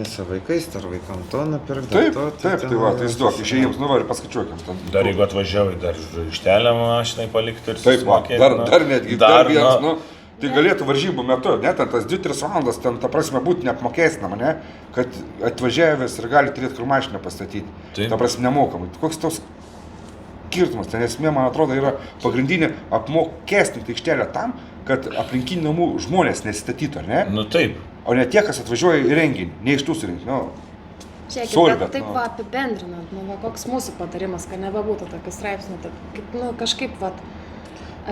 su vaikais, dar vaikam to nupirkti. Taip, tai va, tai įsiduok, išėjims, ir paskaičiuokim. Dar jeigu atvažiavai, dar ištelę mašinai palikti ir susimokėti. Taip, dar netgi, dar vienas, tai galėtų varžybų metu, ne, ten tas 2-3 valandas, ten ta prasme būtų neapmokestinama, ne, kad atvažiavęs ir gali turėti kur mašiną pastatyti, ta prasme nemokamai. Koks tos skirtumas, ten esmė, man atrodo, yra pagrindinė apmokestinti aikštelę tam, kad aplinkinių namų žmonės nesistatytų, ar ne? Taip. O ne tie, kas atvažiuoja į renginį, ne iš tų surinkti, Žiūrėkit, taip apibendrinant, koks mūsų patarimas, kad nebebūtų tokių straipsnių, kažkaip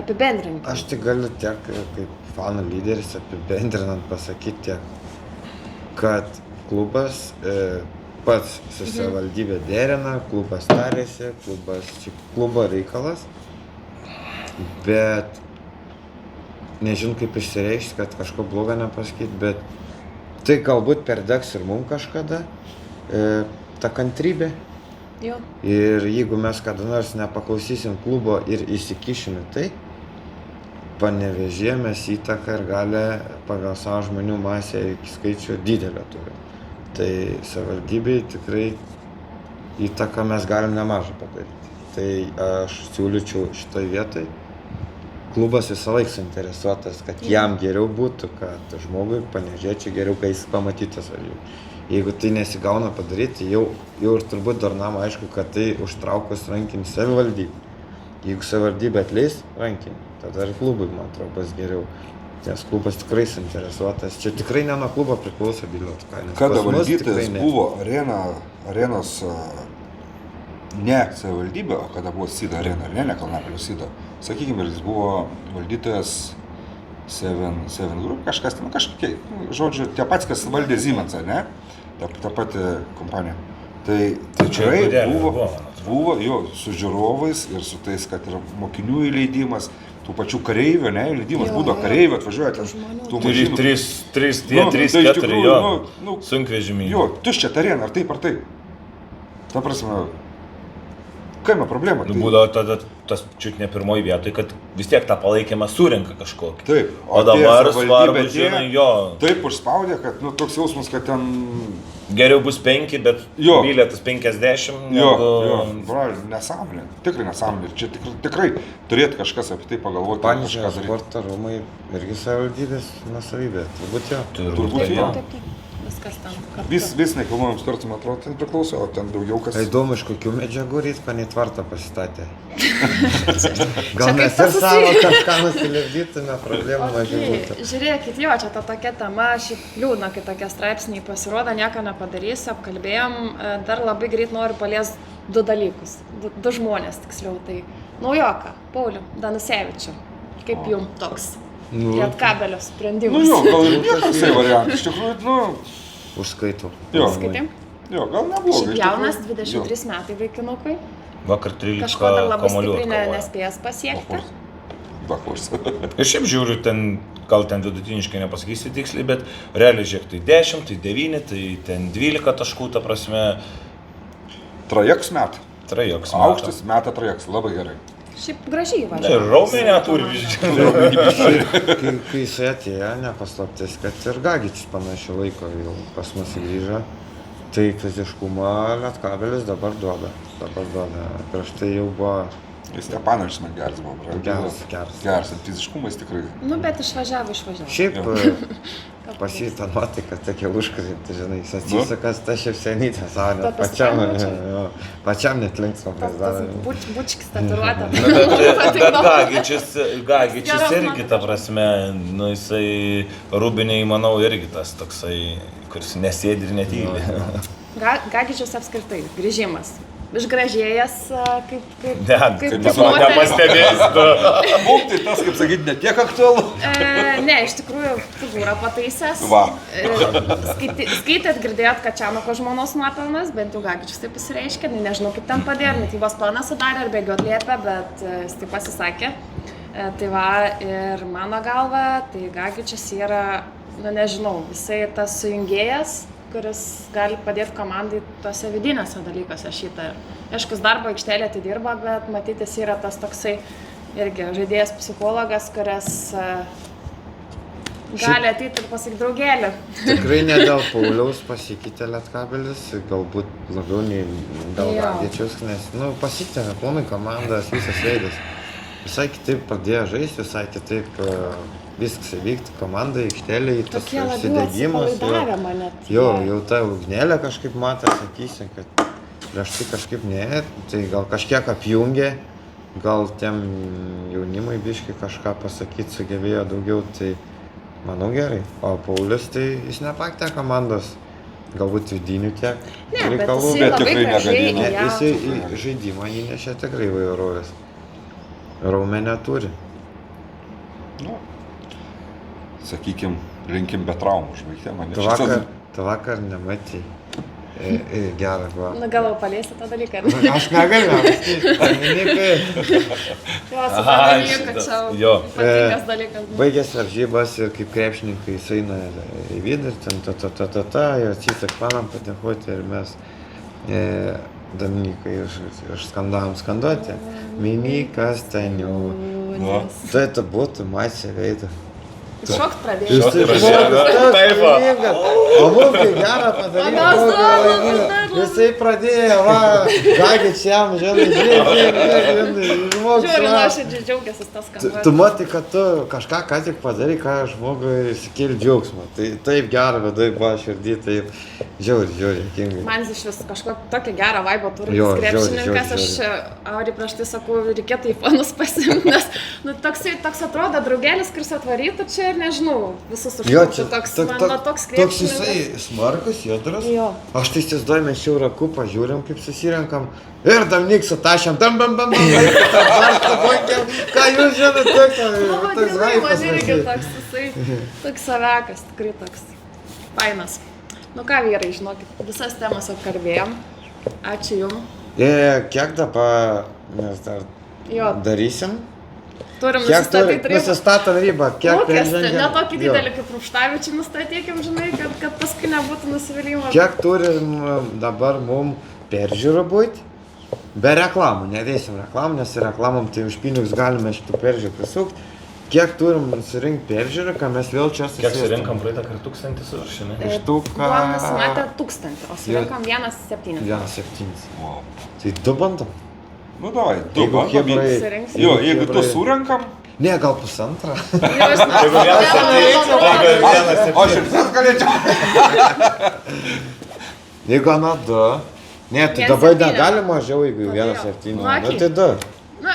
apibendrinti. Aš tik galiu tiek, kaip fanų lyderis, apibendrinant pasakyti tiek, kad klubas pats su savivaldybė derina, klubas tarėsi, klubo reikalas, bet nežinau kaip išsireikšti, kad kažko blogo nepasakyti, bet Tai galbūt perdegs ir mums kažkada ta kantrybė. Jo. Ir jeigu mes kada nors nepaklausysim klubo ir įsikišim į tai, Panevėžyje mes įtaką ir galę pagal savo žmonių masę iki skaičių didelio turi. Tai savivaldybei tikrai įtaką mes galim nemažą padaryti. Tai aš siūlyčiau šitoj vietoj. Klubas visą laiką suinteresuotas, kad jam geriau būtų, kad žmogui panevėžiečiui geriau, kai jis pamatytas važiuoja. Jeigu tai nesigauna padaryti, jau ir turbūt darnam aišku, kad tai užtraukus rankinį savivaldybę. Jeigu savivaldybė atleis rankinį, tada ir klubui, man atrodo, bus geriau. Nes klubas tikrai suinteresuotas. Čia tikrai ne nuo klubo priklauso bilietų kainos. Kada valdytojas buvo arenos ne savivaldybė, o kada buvo Sydo arena, ne Kalnapilio Sydo. Sakykime, jis buvo valdytojas Seven Group, kažkas, kažkokie, žodžiu, tie pats, kas valdė Siemensą, ne? Ta pati kompanija. Tai tikrai buvo jo su žiūrovais ir su tais, kad yra mokinių įleidimas, tų pačių kareivių, ne, įleidimas būdo kareivių atvažiuoja ten. Tų mažinų. 3-4 jo, sunkvežimiai. Jo, tuščia ta arena, ar taip, ar taip. Ta prasme, kaime problema. Būdavo tada tas čiut ne pirmoji vietoj, kad vis tiek tą palaikymą surinka kažkokį. Taip. O dabar svarbu, žinai, jo. Taip užspaudė, kad toks jausmas, kad ten... Geriau bus 5, bet bilietas 50. Jo, nesąmonė, tikrai nesąmonė. Čia tikrai turėtų kažkas apie tai pagalvoti. Panevėžio sporto rūmai irgi savivaldybės nuosavybė. Turbūt jo. Turbūt jo. Viskas tam. Vis nekilnojamas turtas, man atrodo, ten priklauso, o ten daugiau kas... Įdomu, iš kokių medžiagų Rytpaniai tvartą pasistatė. Gal mes ir savo kažką nusilipdytume, problemų mažiau būtų. Žiūrėkit, jo, čia ta tokia tema, šiaip liūdna, kai tokie straipsniai pasirodo, nieko nepadarysiu, apkalbėjom, dar labai greit noriu paliesti 2 dalykus, 2 žmonės tiksliau, tai naujoką, Paulių Danusevičių, kaip jum toks Lietkabelio sprendimas? Jo, gal ir toksai variantas, iš tikrųjų, Užskaitau. Skaitėm? Jo, gal neblogai. Šiaip jaunas, 23 metai vaikinukui. Vakar 13 kažko dar labai kamuolių stipriai atkovojo. nespėjęs pasiekti. Bakurs. Ir šiaip žiūriu, gal ten vidutiniškai nepasakysi tiksliai, bet realiai žiūrėk, tai 10, tai 9, tai ten 12 taškų, ta prasme. Trajeks metą. Trajeks metą. Aukštas metą trajeks, labai gerai. Šiaip gražiai Ir važiuoja. raumenį turi. Kai jisai atėjo, nepaslaptis, kad ir Gagičius panašiu laiko jau pas mus grįžo. Tai fiziškumą Lietkabelis dabar duoda. Prieš tai jau buvo... Stepanovičius man geras buvo. Geras, fiziškumas tikrai. Nu, bet išvažiavo. Šiaip pasijūta nuotaika tokia užkrinti, žinai, jis atsisakas ta šipsenytė savo, pačiam net linksma pasidarė. Bučkis tatuiruotė. Bet Gagičius irgi, ta prasme, nu jisai Rūbiniai, manau, irgi tas toksai, kuris nesėdi ir netyli. Gagičius apskritai, grįžimas. Išgražėjęs, kaip nepastebėjęs. Mums tai tas, kaip sakyti, ne tiek aktualu. Ne, iš tikrųjų, figūrą pataisęs. Skaitėt, girdėjot, kad Čianoko žmonos nuopelnas, bent jau Gagičius taip pasireiškė, nežinau kaip ten padėjo, mitybos planą sudarė ar bėgiot liepė, bet jis taip pasisakė. Tai va, ir mano galva, tai Gagičius yra, nežinau, visai tas sujungėjas, kuris gali padėti komandai tuose vidinėse dalykuose šitą. Aišku, darbo aikštelė atidirba, bet matytis yra tas toksai irgi žaidėjas psichologas, kuris gali ateiti ir pasakyti draugėlį. Tikrai ne dėl Pauliaus pasikeitė Lietkabelis, galbūt labiau nei dėl Gagičiaus, nes pasikeitė aplamai komandas, visas veidas. Visai kitaip pradėjo žaisti, visai kitaip viskas įvykti komandai, aikštelėje, tas užsidegimas. Jau ta ugnelė kažkaip matė, sakysim, kad prieš tai kažkaip ne, tai gal kažkiek apjungė, gal tiem jaunimui biškai kažką pasakyti sugebėjo daugiau, tai manau gerai. O Paulius, tai jis nepaktė komandos, galbūt vidinių tiek reikalų, bet tikrai negadino. Jis į žaidimą įnešė tikrai įvairovės. Raumenę turi. Sakykim, linkim be traumų žvaigždėm. Tu vakar nematei. Gerą va. Nu, galvo paliesti tą dalyką. Aš negaliu. Jo, suprantu, kad čia Jo. ypatingas dalykas. Baigęs varžybas ir kaip krepšininkai eina į vidų ir ten ir atsisak panam padėkoti ir mes Dominikai užskandavom skanduoti. Minikas ten jau. Tai ta būtų mačia veidą. Šokt pradėjo. Taip va. O mums tai gerą padarė. Jisai pradėjo, va, gagičiam, žinai, Žiūri, aš džiaugiasi tas skanduotis. Tu matai, kad tu kažką ką tik padarai, ką žmogui sukėlė džiaugsmą. Tai taip gerą vedai buvo širdį, taip žiauri, kingai. Man iš vis kažko tokį gerą vaibą turi Jo, krepšininkas. žiauri. Aš Auri prieš tai sakau, reikėtų į fanus pasimti, nes nu, toks atrodo draugelis, kuris atvarytų čia ir nežinau, visus užkaučiu. Toks toks krepšininkas. jisai smarkus, judrus. Jo. Aš tai įsivaizduoju, mes šiaurą kupą žiūrim, kaip susirenkam. Ir Dominik su tašiam, bam, ką jūs žinot, toks haipas. Toks savekas, tikrai toks fainas. Nu ką, vyrai, žinokit, visas temas apkalbėjom. Ačiū jum. Kiek dabar mes dar Jo, darysim? turim Kiek nusistatyti ribą. nusistatom ribą? Kiek Lūkestį, peržengėm? ne tokį Jo. didelį kaip Rupštavičių nustatykim, žinai, kad paskui nebūtų nusivylimas. Kiek turim dabar mum peržiūrų būti? Be reklamų, nedėsim reklamų, nes reklamom tai už pinigus galime šitų peržiūrų prisukti. Kiek turim surinkti peržiūrų, kad mes vėl čia Kiek surinkam praeitą kartą 1000 už šiandien? Štuką. Buvom nusimatę 1000, o surinkom 1,7. 1,7. Wow. Tai 2 bandom. Nu, davai, du Jeigu bandom. chebrai- Surinksim. Jo, jeigu tu chebrai- surenkam, Ne, gal 1,5. Jeigu vienas aš ir tas galėčiau. Jeigu ana 2. Ne, tai 1,7. dabar negali mažiau, jeigu Kodėl? 1,7. Nu, Na, okei. tai 2. Na,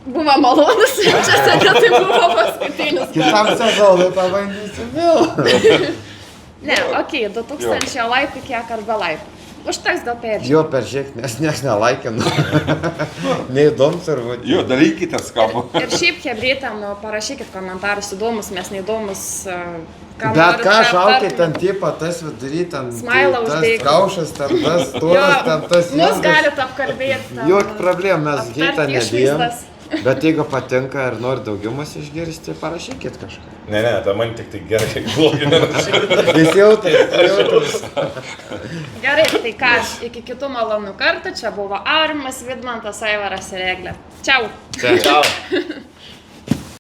buvo malonus, čia sėdė, tai buvo paskutinis. Kitam sezonui pabandysim vėl. Ne, okei, 2000 laikų kiek ar be laikų. Užteks gal peržiūrėti. Jo, peržiūrėk, nes nieks nelaikinu. Neįdomus ar vadžiu. Jo, darykite skambų. Ir šiaip hebrytėm, nu, parašykit komentarus įdomus, mes neįdomus. Bet ką šaukit ten tipą, tas vidury, ten Smailą tas uždėkit. kaušas, ten tas turas, ten tas Mus ilgas. galit apkalbėti. Jok problemų, mes aptarti heitą nebijom. išvaizdas. Bet jeigu patinka ir nori daugiau mus išgirsti, tai parašykit kažką. Ne, tai man tik tai gerai, blogai nerašyti. Jis jautas. Gerai, tai ką, iki kitų malonių kartų. Čia buvo Aurimas, Vidmantas, Aivaras ir Eglė. Čiau. Ciao.